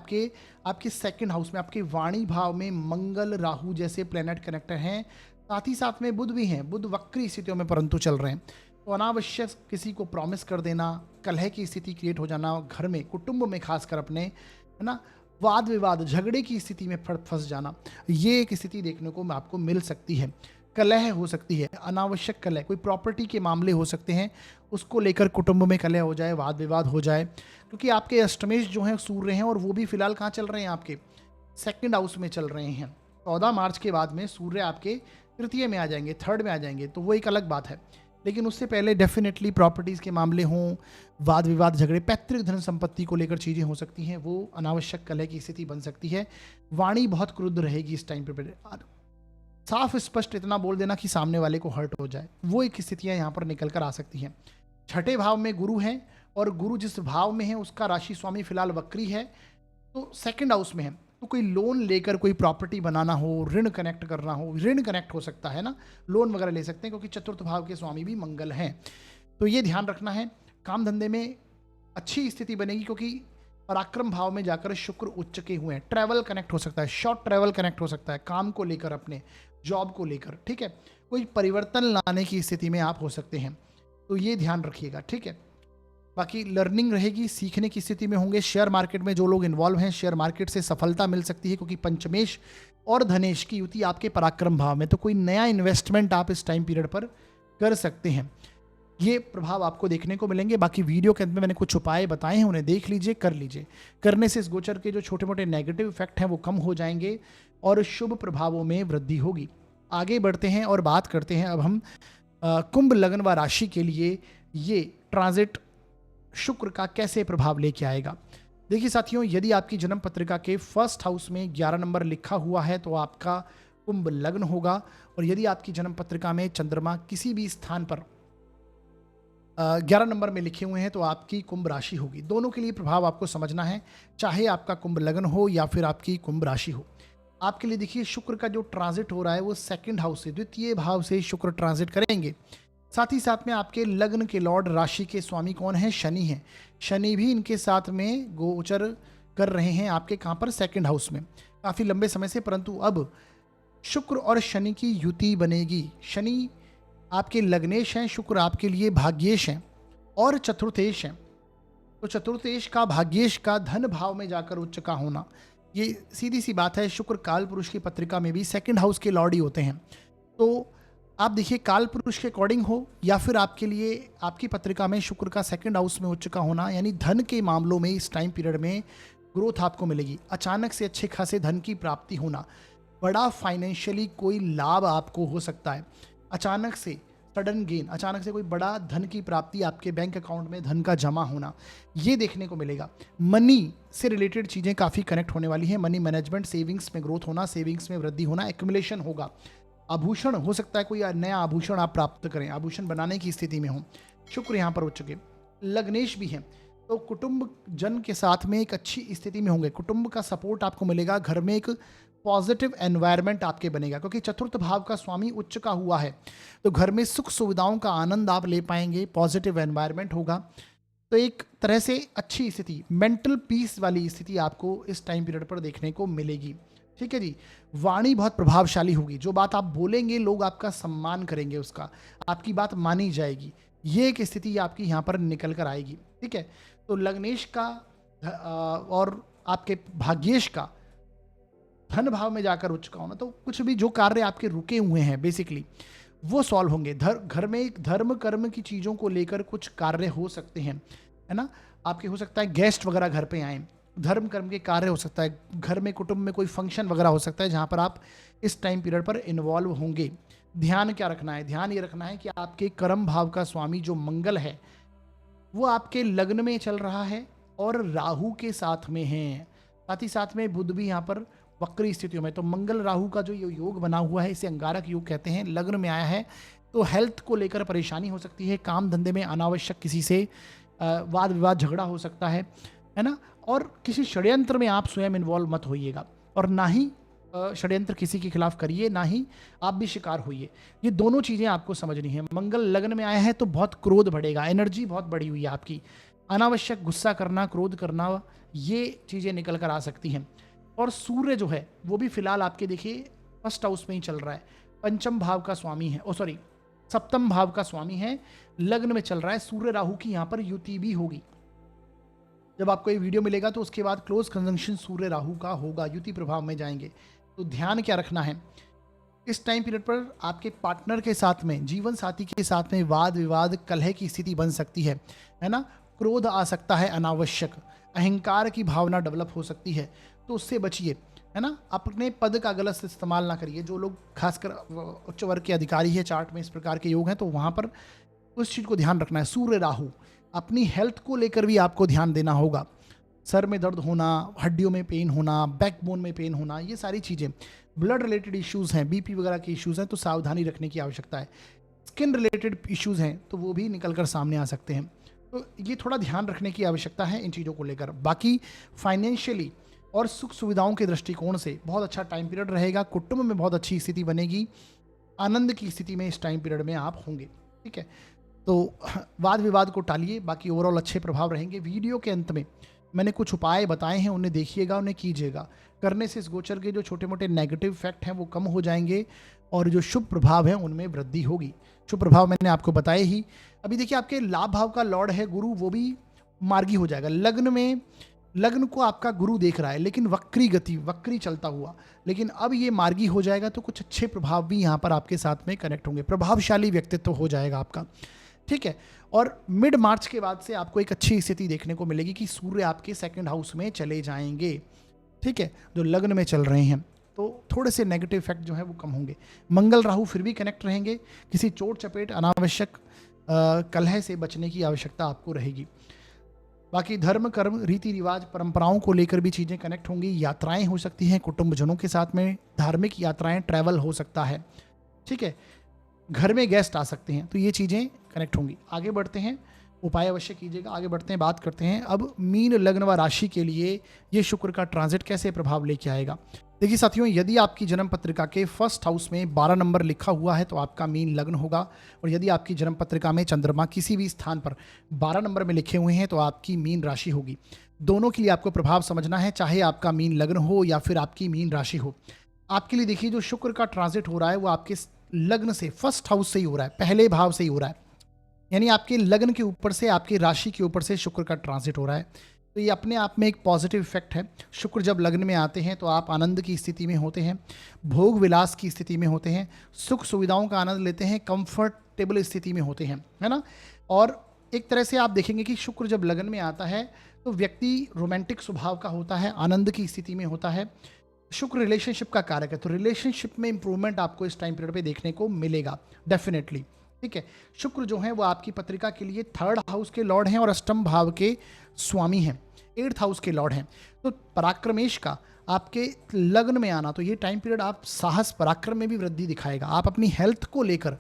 आपके सेकंड हाउस में, आपके वाणी भाव में मंगल, राहु जैसे प्लेनेट कनेक्टर हैं, साथ ही साथ में बुध भी हैं। बुध वक्री स्थितियों में परंतु चल रहे हैं, तो अनावश्यक किसी को प्रॉमिस कर देना, कलह की स्थिति क्रिएट हो जाना घर में, कुटुंब में, खासकर अपने, है ना, वाद विवाद, झगड़े की स्थिति में फंस जाना, ये एक स्थिति देखने को आपको मिल सकती है। कलह हो सकती है, अनावश्यक कलह, कोई प्रॉपर्टी के मामले हो सकते हैं, उसको लेकर कुटुंब में कलह हो जाए, वाद विवाद हो जाए, क्योंकि आपके अष्टमेश जो हैं सूर्य हैं, और वो भी फिलहाल कहाँ चल रहे हैं? आपके सेकंड हाउस में चल रहे हैं। 14 मार्च के बाद में सूर्य आपके तृतीय में आ जाएंगे, थर्ड में आ जाएंगे, तो वो एक अलग बात है। लेकिन उससे पहले डेफिनेटली प्रॉपर्टीज़ के मामले हों, वाद विवाद, झगड़े, पैतृक धन संपत्ति को लेकर चीज़ें हो सकती हैं, वो अनावश्यक कलह की स्थिति बन सकती है। वाणी बहुत क्रुद्ध रहेगी इस टाइम पे, साफ स्पष्ट इतना बोल देना कि सामने वाले को हर्ट हो जाए, वो एक स्थितियाँ यहाँ पर निकल कर आ सकती हैं। छठे भाव में गुरु हैं, और गुरु जिस भाव में है उसका राशि स्वामी फिलहाल वक्री है, तो सेकंड हाउस में है। तो कोई लोन लेकर कोई प्रॉपर्टी बनाना हो, ऋण कनेक्ट करना हो, ऋण कनेक्ट हो सकता है ना, लोन वगैरह ले सकते हैं, क्योंकि चतुर्थ भाव के स्वामी भी मंगल हैं। तो ये ध्यान रखना है। काम धंधे में अच्छी स्थिति बनेगी, क्योंकि पराक्रम भाव में जाकर शुक्र उच्च के हुए हैं। ट्रैवल कनेक्ट हो सकता है, शॉर्ट ट्रैवल कनेक्ट हो सकता है, काम को लेकर, अपने जॉब को लेकर। ठीक है, कोई परिवर्तन लाने की स्थिति में आप हो सकते हैं, तो ये ध्यान रखिएगा। ठीक है, बाकी लर्निंग रहेगी, सीखने की स्थिति में होंगे। शेयर मार्केट में जो लोग इन्वॉल्व हैं, शेयर मार्केट से सफलता मिल सकती है, क्योंकि पंचमेश और धनेश की युति आपके पराक्रम भाव में, तो कोई नया इन्वेस्टमेंट आप इस टाइम पीरियड पर कर सकते हैं। ये प्रभाव आपको देखने को मिलेंगे। बाकी वीडियो के अंत में मैंने कुछ उपाय बताए हैं, उन्हें देख लीजिए, कर लीजिए। करने से इस गोचर के जो छोटे मोटे नेगेटिव इफेक्ट हैं वो कम हो जाएंगे और शुभ प्रभावों में वृद्धि होगी। आगे बढ़ते हैं और बात करते हैं अब हम कुंभ लग्न व राशि के लिए ये ट्रांजिट शुक्र का कैसे प्रभाव लेके आएगा। देखिए साथियों, यदि आपकी जन्म पत्रिका के फर्स्ट हाउस में 11 नंबर लिखा हुआ है तो आपका कुंभ लग्न होगा, और यदि आपकी जन्म पत्रिका में चंद्रमा किसी भी स्थान पर 11 नंबर में लिखे हुए हैं तो आपकी कुंभ राशि होगी। दोनों के लिए प्रभाव आपको समझना है, चाहे आपका कुंभ लग्न हो या फिर आपकी कुंभ राशि हो। आपके लिए देखिए, शुक्र का जो ट्रांजिट हो रहा है वो सेकंड हाउस से, द्वितीय भाव से शुक्र ट्रांजिट करेंगे। साथ ही साथ में आपके लग्न के लॉर्ड, राशि के स्वामी कौन है? शनि है। शनि भी इनके साथ में गोचर कर रहे हैं आपके कहाँ पर? सेकंड हाउस में, काफ़ी लंबे समय से। परंतु अब शुक्र और शनि की युति बनेगी। शनि आपके लग्नेश हैं, शुक्र आपके लिए भाग्येश हैं और चतुर्थेश हैं। तो चतुर्थेश का, भाग्येश का धन भाव में जाकर उच्च का होना, ये सीधी सी बात है। शुक्र काल पुरुष की पत्रिका में भी सेकंड हाउस के लॉर्ड ही होते हैं। तो आप देखिए, काल पुरुष के अकॉर्डिंग हो या फिर आपके लिए आपकी पत्रिका में शुक्र का सेकंड हाउस में उच्च का होना, यानी धन के मामलों में इस टाइम पीरियड में ग्रोथ आपको मिलेगी। अचानक से अच्छे खासे धन की प्राप्ति होना, बड़ा फाइनेंशियली कोई लाभ आपको हो सकता है, अचानक से सडन गेन, अचानक से कोई बड़ा धन की प्राप्ति, आपके बैंक अकाउंट में धन का जमा होना, ये देखने को मिलेगा। मनी से रिलेटेड चीज़ें काफ़ी कनेक्ट होने वाली हैं। मनी मैनेजमेंट, सेविंग्स में ग्रोथ होना, सेविंग्स में वृद्धि होना, एक्यूमुलेशन होगा। आभूषण हो सकता है, कोई नया आभूषण आप प्राप्त करें, आभूषण बनाने की स्थिति में हो। शुक्र यहाँ पर उच्च के लग्नेश भी हैं, तो कुटुंब जन के साथ में एक अच्छी स्थिति में होंगे। कुटुंब का सपोर्ट आपको मिलेगा, घर में एक पॉजिटिव एनवायरनमेंट आपके बनेगा, क्योंकि चतुर्थ भाव का स्वामी उच्च का हुआ है। तो घर में सुख सुविधाओं का आनंद आप ले पाएंगे, पॉजिटिव एनवायरनमेंट होगा। तो एक तरह से अच्छी स्थिति, मेंटल पीस वाली स्थिति आपको इस टाइम पीरियड पर देखने को मिलेगी। ठीक है जी। वाणी बहुत प्रभावशाली होगी, जो बात आप बोलेंगे लोग आपका सम्मान करेंगे, उसका आपकी बात मानी जाएगी। ये एक स्थिति आपकी यहाँ पर निकल कर आएगी। ठीक है। तो लग्नेश का और आपके भाग्येश का धन भाव में जाकर उच्च का होना, तो कुछ भी जो कार्य आपके रुके हुए हैं बेसिकली वो सॉल्व होंगे। घर में एक धर्म कर्म की चीज़ों को लेकर कुछ कार्य हो सकते हैं, है ना। आपके हो सकता है गेस्ट वगैरह घर पे आए, धर्म कर्म के कार्य हो सकता है। घर में कुटुंब में कोई फंक्शन वगैरह हो सकता है जहाँ पर आप इस टाइम पीरियड पर इन्वॉल्व होंगे। ध्यान क्या रखना है? ध्यान ये रखना है कि आपके कर्म भाव का स्वामी जो मंगल है वो आपके लग्न में चल रहा है और राहु के साथ में है। साथ ही साथ में बुध भी यहाँ पर वक्री स्थितियों में। तो मंगल राहु का जो योग बना हुआ है, इसे अंगारक योग कहते हैं, लग्न में आया है। तो हेल्थ को लेकर परेशानी हो सकती है, काम धंधे में अनावश्यक किसी से वाद विवाद झगड़ा हो सकता है ना। और किसी षड्यंत्र में आप स्वयं इन्वॉल्व मत होइएगा, और ना ही षड्यंत्र किसी के खिलाफ करिए, ना ही आप भी शिकार होइए। ये दोनों चीज़ें आपको समझनी है। मंगल लग्न में आया है तो बहुत क्रोध बढ़ेगा, एनर्जी बहुत बढ़ी हुई है आपकी, अनावश्यक गुस्सा करना, क्रोध करना, ये चीज़ें निकल कर आ सकती हैं। और सूर्य जो है वो भी फिलहाल आपके देखिए फर्स्ट हाउस में ही चल रहा है, पंचम भाव का स्वामी है, सप्तम भाव का स्वामी है, लग्न में चल रहा है। सूर्य राहु की यहाँ पर युति भी होगी। जब आपको ये वीडियो मिलेगा तो उसके बाद क्लोज कंजंक्शन सूर्य राहु का होगा, युति प्रभाव में जाएंगे। तो ध्यान क्या रखना है इस टाइम पीरियड पर? आपके पार्टनर के साथ में, जीवन साथी के साथ में वाद विवाद, कलह की स्थिति बन सकती है ना। क्रोध आ सकता है अनावश्यक, अहंकार की भावना डेवलप हो सकती है, तो उससे बचिए, है ना। अपने पद का गलत इस्तेमाल ना करिए। जो लोग खासकर उच्च वर्ग के अधिकारी है, चार्ट में इस प्रकार के योग हैं, तो वहाँ पर उस चीज़ को ध्यान रखना है। सूर्य राहु, अपनी हेल्थ को लेकर भी आपको ध्यान देना होगा। सर में दर्द होना, हड्डियों में पेन होना, बैकबोन में पेन होना, ये सारी चीज़ें, ब्लड रिलेटेड इश्यूज़ हैं, बीपी वगैरह के इश्यूज़ हैं, तो सावधानी रखने की आवश्यकता है। स्किन रिलेटेड इश्यूज़ हैं तो वो भी निकल कर सामने आ सकते हैं, तो ये थोड़ा ध्यान रखने की आवश्यकता है इन चीज़ों को लेकर। बाकी फाइनेंशियली और सुख सुविधाओं के दृष्टिकोण से बहुत अच्छा टाइम पीरियड रहेगा। कुटुंब में बहुत अच्छी स्थिति बनेगी, आनंद की स्थिति में इस टाइम पीरियड में आप होंगे। ठीक है। तो वाद विवाद को टालिए, बाकी ओवरऑल अच्छे प्रभाव रहेंगे। वीडियो के अंत में मैंने कुछ उपाय बताए हैं, उन्हें देखिएगा, उन्हें कीजिएगा। करने से इस गोचर के जो छोटे मोटे नेगेटिव फैक्ट हैं वो कम हो जाएंगे और जो शुभ प्रभाव हैं उनमें वृद्धि होगी। शुभ प्रभाव मैंने आपको बताए ही। अभी देखिए, आपके लाभ भाव का लॉर्ड है गुरु, वो भी मार्गी हो जाएगा। लग्न को आपका गुरु देख रहा है, लेकिन वक्री चलता हुआ, लेकिन अब ये मार्गी हो जाएगा, तो कुछ अच्छे प्रभाव भी यहाँ पर आपके साथ में कनेक्ट होंगे। प्रभावशाली व्यक्तित्व हो जाएगा आपका। ठीक है। और मिड मार्च के बाद से आपको एक अच्छी स्थिति देखने को मिलेगी कि सूर्य आपके सेकंड हाउस में चले जाएंगे। ठीक है, जो लग्न में चल रहे हैं, तो थोड़े से नेगेटिव इफेक्ट जो है वो कम होंगे। मंगल राहु फिर भी कनेक्ट रहेंगे, किसी चोट चपेट, अनावश्यक कलह से बचने की आवश्यकता आपको रहेगी। बाकी धर्म, कर्म, रीति रिवाज, परंपराओं को लेकर भी चीज़ें कनेक्ट होंगी। यात्राएं हो सकती हैं कुटुंबजनों के साथ में, धार्मिक यात्राएं, ट्रैवल हो सकता है, ठीक है। घर में गेस्ट आ सकते हैं, तो ये चीज़ें कनेक्ट होंगी। आगे बढ़ते हैं, उपाय अवश्य कीजिएगा। आगे बढ़ते हैं, बात करते हैं अब मीन लग्न व राशि के लिए ये शुक्र का ट्रांजिट कैसे प्रभाव लेके आएगा। देखिए साथियों, यदि आपकी जन्म पत्रिका के फर्स्ट हाउस में 12 नंबर लिखा हुआ है तो आपका मीन लग्न होगा, और यदि आपकी जन्म पत्रिका में चंद्रमा किसी भी स्थान पर 12 नंबर में लिखे हुए हैं तो आपकी मीन राशि होगी। दोनों के लिए आपको प्रभाव समझना है, चाहे आपका मीन लग्न हो या फिर आपकी मीन राशि हो। आपके लिए देखिए, जो शुक्र का ट्रांजिट हो रहा है वो आपके लग्न से, फर्स्ट हाउस से ही हो रहा है, पहले भाव से ही हो रहा है। यानी आपके लग्न के ऊपर से, आपकी राशि के ऊपर से शुक्र का ट्रांजिट हो रहा है। तो ये अपने आप में एक पॉजिटिव इफेक्ट है। शुक्र जब लग्न में आते हैं तो आप आनंद की स्थिति में होते हैं, भोग विलास की स्थिति में होते हैं, सुख सुविधाओं का आनंद लेते हैं, कंफर्टेबल स्थिति में होते हैं, है ना। और एक तरह से आप देखेंगे कि शुक्र जब लग्न में आता है तो व्यक्ति रोमांटिक स्वभाव का होता है, आनंद की स्थिति में होता है। शुक्र रिलेशनशिप का कारक है, तो रिलेशनशिप में इंप्रूवमेंट आपको इस टाइम पीरियड पे देखने को मिलेगा डेफिनेटली, ठीक है। शुक्र जो है वो आपकी पत्रिका के लिए 3rd हाउस के लॉर्ड हैं और अष्टम भाव के स्वामी हैं, 8th हाउस के लॉर्ड हैं। तो पराक्रमेश का आपके लग्न में आना, तो ये टाइम पीरियड आप साहस पराक्रम में भी वृद्धि दिखाएगा। आप अपनी हेल्थ को लेकर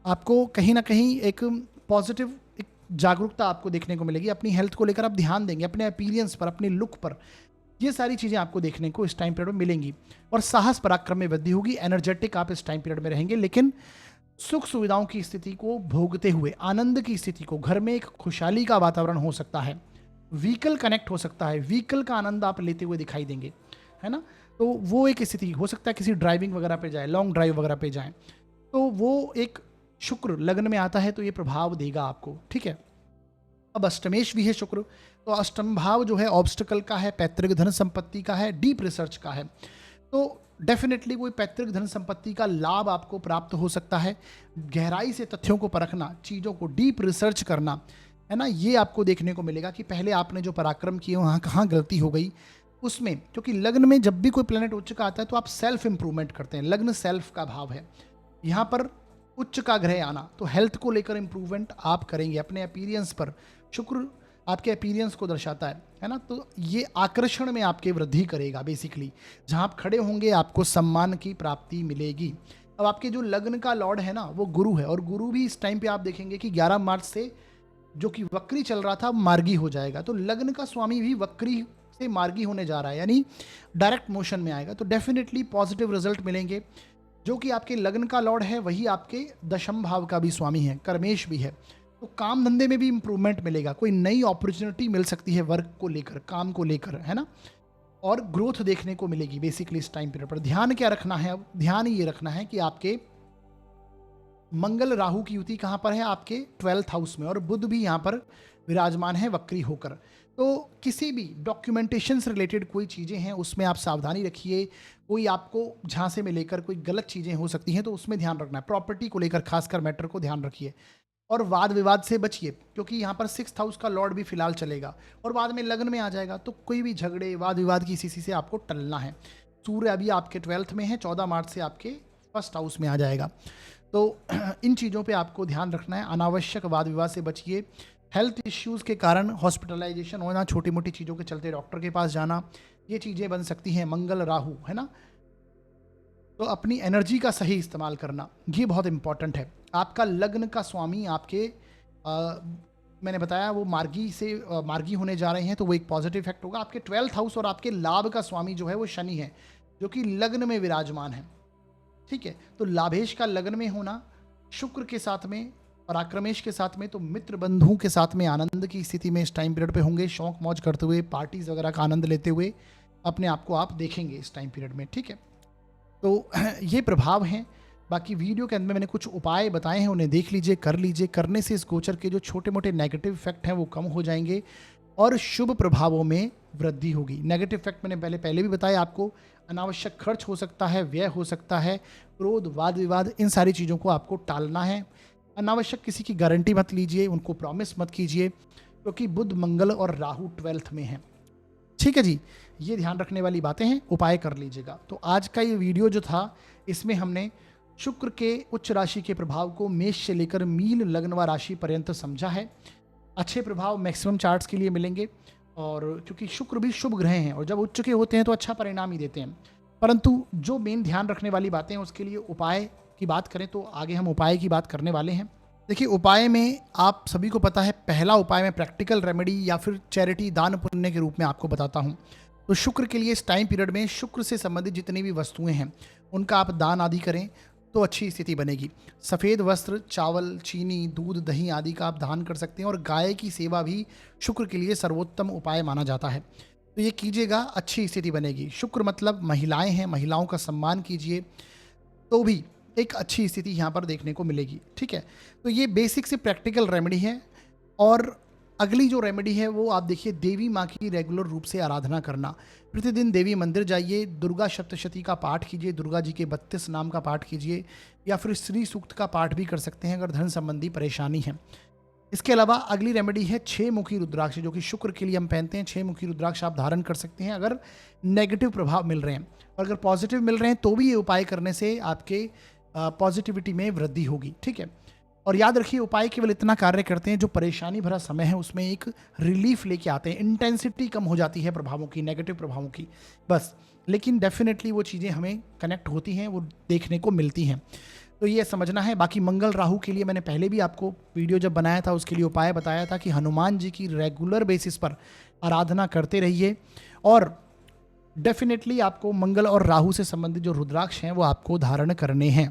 आपको कहीं ना कहीं एक पॉजिटिव एक जागरूकता आपको देखने को मिलेगी। अपनी हेल्थ को लेकर आप ध्यान देंगे, अपने अपीयरेंस पर, अपने लुक पर, ये सारी चीज़ें आपको देखने को इस टाइम पीरियड में मिलेंगी। और साहस पराक्रम में वृद्धि होगी, एनर्जेटिक आप इस टाइम पीरियड में रहेंगे। लेकिन सुख सुविधाओं की स्थिति को भोगते हुए, आनंद की स्थिति को, घर में एक खुशहाली का वातावरण हो सकता है, व्हीकल कनेक्ट हो सकता है, व्हीकल का आनंद आप लेते हुए दिखाई देंगे, है ना। तो वो एक स्थिति हो सकता है, किसी ड्राइविंग वगैरह पे जाए, लॉन्ग ड्राइव वगैरह पे जाएं, तो वो एक शुक्र लग्न में आता है तो ये प्रभाव देगा आपको, ठीक है। अब अष्टमेश भी है शुक्र, तो अष्टम भाव जो है ऑब्स्टिकल का है, पैतृक धन संपत्ति का है, डीप रिसर्च का है। तो डेफिनेटली कोई पैतृक धन संपत्ति का लाभ आपको प्राप्त हो सकता है। गहराई से तथ्यों को परखना, चीज़ों को डीप रिसर्च करना, है ना, ये आपको देखने को मिलेगा कि पहले आपने जो पराक्रम किए वहाँ कहाँ गलती हो गई उसमें। क्योंकि लग्न में जब भी कोई प्लेनेट उच्च का आता है तो आप सेल्फ इंप्रूवमेंट करते हैं, लग्न सेल्फ का भाव है। यहाँ पर उच्च का ग्रह आना, तो हेल्थ को लेकर इंप्रूवमेंट आप करेंगे अपने अपीयरेंस पर। शुक्र आपके अपीयरेंस को दर्शाता है ना। तो ये आकर्षण में आपके वृद्धि करेगा बेसिकली। जहाँ आप खड़े होंगे आपको सम्मान की प्राप्ति मिलेगी। अब आपके जो लग्न का लॉर्ड है ना वो गुरु है, और गुरु भी इस टाइम पे आप देखेंगे कि 11 मार्च से जो कि वक्री चल रहा था मार्गी हो जाएगा। तो लग्न का स्वामी भी वक्री से मार्गी होने जा रहा है, यानी डायरेक्ट मोशन में आएगा। तो डेफिनेटली पॉजिटिव रिजल्ट मिलेंगे। जो कि आपके लग्न का लॉर्ड है वही आपके दशम भाव का भी स्वामी है, कर्मेश भी है। तो काम धंधे में भी इंप्रूवमेंट मिलेगा, कोई नई अपॉर्चुनिटी मिल सकती है वर्क को लेकर, काम को लेकर, है ना। और ग्रोथ देखने को मिलेगी बेसिकली इस टाइम पीरियड पर। ध्यान क्या रखना है, अब ध्यान ये रखना है कि आपके मंगल राहु की युति कहाँ पर है, आपके 12th हाउस में, और बुध भी यहाँ पर विराजमान है वक्री होकर। तो किसी भी डॉक्यूमेंटेशन से रिलेटेड कोई चीज़ें हैं उसमें आप सावधानी रखिए। कोई आपको झांसे में लेकर कोई गलत चीज़ें हो सकती हैं तो उसमें ध्यान रखना है। प्रॉपर्टी को लेकर खासकर मैटर को ध्यान रखिए, और वाद विवाद से बचिए, क्योंकि यहाँ पर 6th हाउस का लॉर्ड भी फिलहाल चलेगा और बाद में लग्न में आ जाएगा। तो कोई भी झगड़े वाद विवाद की स्थिति से आपको टलना है। सूर्य अभी आपके 12th में है, 14 मार्च से आपके 1st हाउस में आ जाएगा। तो इन चीज़ों पे आपको ध्यान रखना है, अनावश्यक वाद विवाद से बचिए। हेल्थ इश्यूज़ के कारण हॉस्पिटलाइजेशन होना, छोटी मोटी चीज़ों के चलते डॉक्टर के पास जाना, ये चीज़ें बन सकती हैं। मंगल राहु, है ना, तो अपनी एनर्जी का सही इस्तेमाल करना ये बहुत इंपॉर्टेंट है। आपका लग्न का स्वामी आपके मैंने बताया वो मार्गी से मार्गी होने जा रहे हैं, तो वो एक पॉजिटिव इफेक्ट होगा। आपके 12th हाउस और आपके लाभ का स्वामी जो है वो शनि है, जो कि लग्न में विराजमान है, ठीक है। तो लाभेश का लग्न में होना, शुक्र के साथ में, पराक्रमेश के साथ में, तो मित्र बंधुओं के साथ में आनंद की स्थिति में इस टाइम पीरियड पे होंगे। शौक मौज करते हुए, पार्टीज वगैरह का आनंद लेते हुए अपने आप को आप देखेंगे इस टाइम पीरियड में, ठीक है। तो ये प्रभाव हैं। बाकी वीडियो के अंदर में मैंने कुछ उपाय बताए हैं, उन्हें देख लीजिए, कर लीजिए। करने से इस गोचर के जो छोटे मोटे नेगेटिव इफेक्ट हैं वो कम हो जाएंगे और शुभ प्रभावों में वृद्धि होगी। नेगेटिव इफेक्ट मैंने पहले भी बताया आपको, अनावश्यक खर्च हो सकता है, व्यय हो सकता है, क्रोध, वाद विवाद, इन सारी चीज़ों को आपको टालना है। अनावश्यक किसी की गारंटी मत लीजिए, उनको प्रॉमिस मत कीजिए, क्योंकि बुध, मंगल और राहु 12th में हैं, ठीक है जी। ये ध्यान रखने वाली बातें हैं, उपाय कर लीजिएगा। तो आज का ये वीडियो जो था इसमें हमने शुक्र के उच्च राशि के प्रभाव को मेष से लेकर मीन लग्न व राशि पर्यंत समझा है। अच्छे प्रभाव मैक्सिमम चार्ट्स के लिए मिलेंगे, और क्योंकि शुक्र भी शुभ ग्रह हैं और जब उच्च के होते हैं तो अच्छा परिणाम ही देते हैं। परंतु जो मेन ध्यान रखने वाली बातें हैं उसके लिए उपाय की बात करें तो आगे हम उपाय की बात करने वाले हैं। देखिए, उपाय में आप सभी को पता है, पहला उपाय मैं प्रैक्टिकल रेमेडी या फिर चैरिटी दान पुण्य के रूप में आपको बताता हूँ। तो शुक्र के लिए इस टाइम पीरियड में शुक्र से संबंधित जितनी भी वस्तुएं हैं उनका आप दान आदि करें तो अच्छी स्थिति बनेगी। सफ़ेद वस्त्र, चावल, चीनी, दूध, दही आदि का आप दान कर सकते हैं, और गाय की सेवा भी शुक्र के लिए सर्वोत्तम उपाय माना जाता है। तो ये कीजिएगा, अच्छी स्थिति बनेगी। शुक्र मतलब महिलाएं हैं, महिलाओं का सम्मान कीजिए तो भी एक अच्छी स्थिति यहाँ पर देखने को मिलेगी। ठीक है, तो ये बेसिक से प्रैक्टिकल रेमेडी है। और अगली जो रेमेडी है वो आप देखिए, देवी माँ की रेगुलर रूप से आराधना करना। प्रतिदिन देवी मंदिर जाइए, दुर्गा सप्तशती का पाठ कीजिए, दुर्गा जी के 32 नाम का पाठ कीजिए, या फिर श्री सूक्त का पाठ भी कर सकते हैं अगर धन संबंधी परेशानी है। इसके अलावा अगली रेमेडी है 6 मुखी रुद्राक्ष, जो कि शुक्र के लिए हम पहनते हैं। 6 मुखी रुद्राक्ष आप धारण कर सकते हैं अगर नेगेटिव प्रभाव मिल रहे हैं, और अगर पॉजिटिव मिल रहे हैं तो भी ये उपाय करने से आपके पॉजिटिविटी में वृद्धि होगी। ठीक है, और याद रखिए, उपाय केवल इतना कार्य करते हैं जो परेशानी भरा समय है उसमें एक रिलीफ लेके आते हैं। इंटेंसिटी कम हो जाती है प्रभावों की, नेगेटिव प्रभावों की, बस। लेकिन डेफिनेटली वो चीज़ें हमें कनेक्ट होती हैं, वो देखने को मिलती हैं। तो ये समझना है। बाकी मंगल राहु के लिए मैंने पहले भी आपको वीडियो जब बनाया था उसके लिए उपाय बताया था कि हनुमान जी की रेगुलर बेसिस पर आराधना करते रहिए, और डेफिनेटली आपको मंगल और राहु से संबंधित जो रुद्राक्ष हैं वो आपको धारण करने हैं।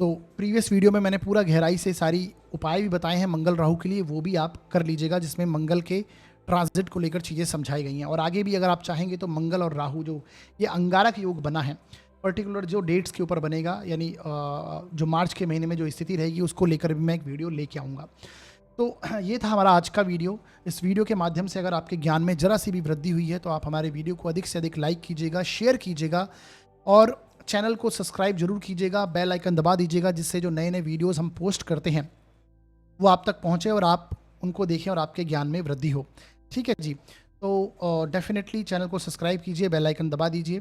तो प्रीवियस वीडियो में मैंने पूरा गहराई से सारी उपाय भी बताए हैं मंगल राहु के लिए, वो भी आप कर लीजिएगा, जिसमें मंगल के ट्रांजिट को लेकर चीज़ें समझाई गई हैं। और आगे भी अगर आप चाहेंगे तो मंगल और राहु जो ये अंगारक योग बना है, पर्टिकुलर जो डेट्स के ऊपर बनेगा, यानी जो मार्च के महीने में जो स्थिति रहेगी उसको लेकर भी मैं एक वीडियो लेके आऊँगा। तो ये था हमारा आज का वीडियो। इस वीडियो के माध्यम से अगर आपके ज्ञान में ज़रा सी भी वृद्धि हुई है तो आप हमारे वीडियो को अधिक से अधिक लाइक कीजिएगा, शेयर कीजिएगा, और चैनल को सब्सक्राइब जरूर कीजिएगा, बेल आइकन दबा दीजिएगा, जिससे जो नए नए वीडियोस हम पोस्ट करते हैं वो आप तक पहुंचे और आप उनको देखें और आपके ज्ञान में वृद्धि हो। ठीक है जी, तो डेफिनेटली चैनल को सब्सक्राइब कीजिए, बेल आइकन दबा दीजिए।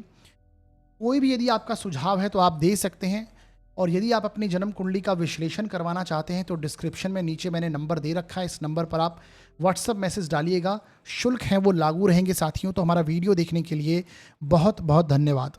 कोई भी यदि आपका सुझाव है तो आप दे सकते हैं, और यदि आप अपनी जन्म कुंडली का विश्लेषण करवाना चाहते हैं तो डिस्क्रिप्शन में नीचे मैंने नंबर दे रखा है, इस नंबर पर आप व्हाट्सअप मैसेज डालिएगा। शुल्क हैं वो लागू रहेंगे साथियों। तो हमारा वीडियो देखने के लिए बहुत बहुत धन्यवाद।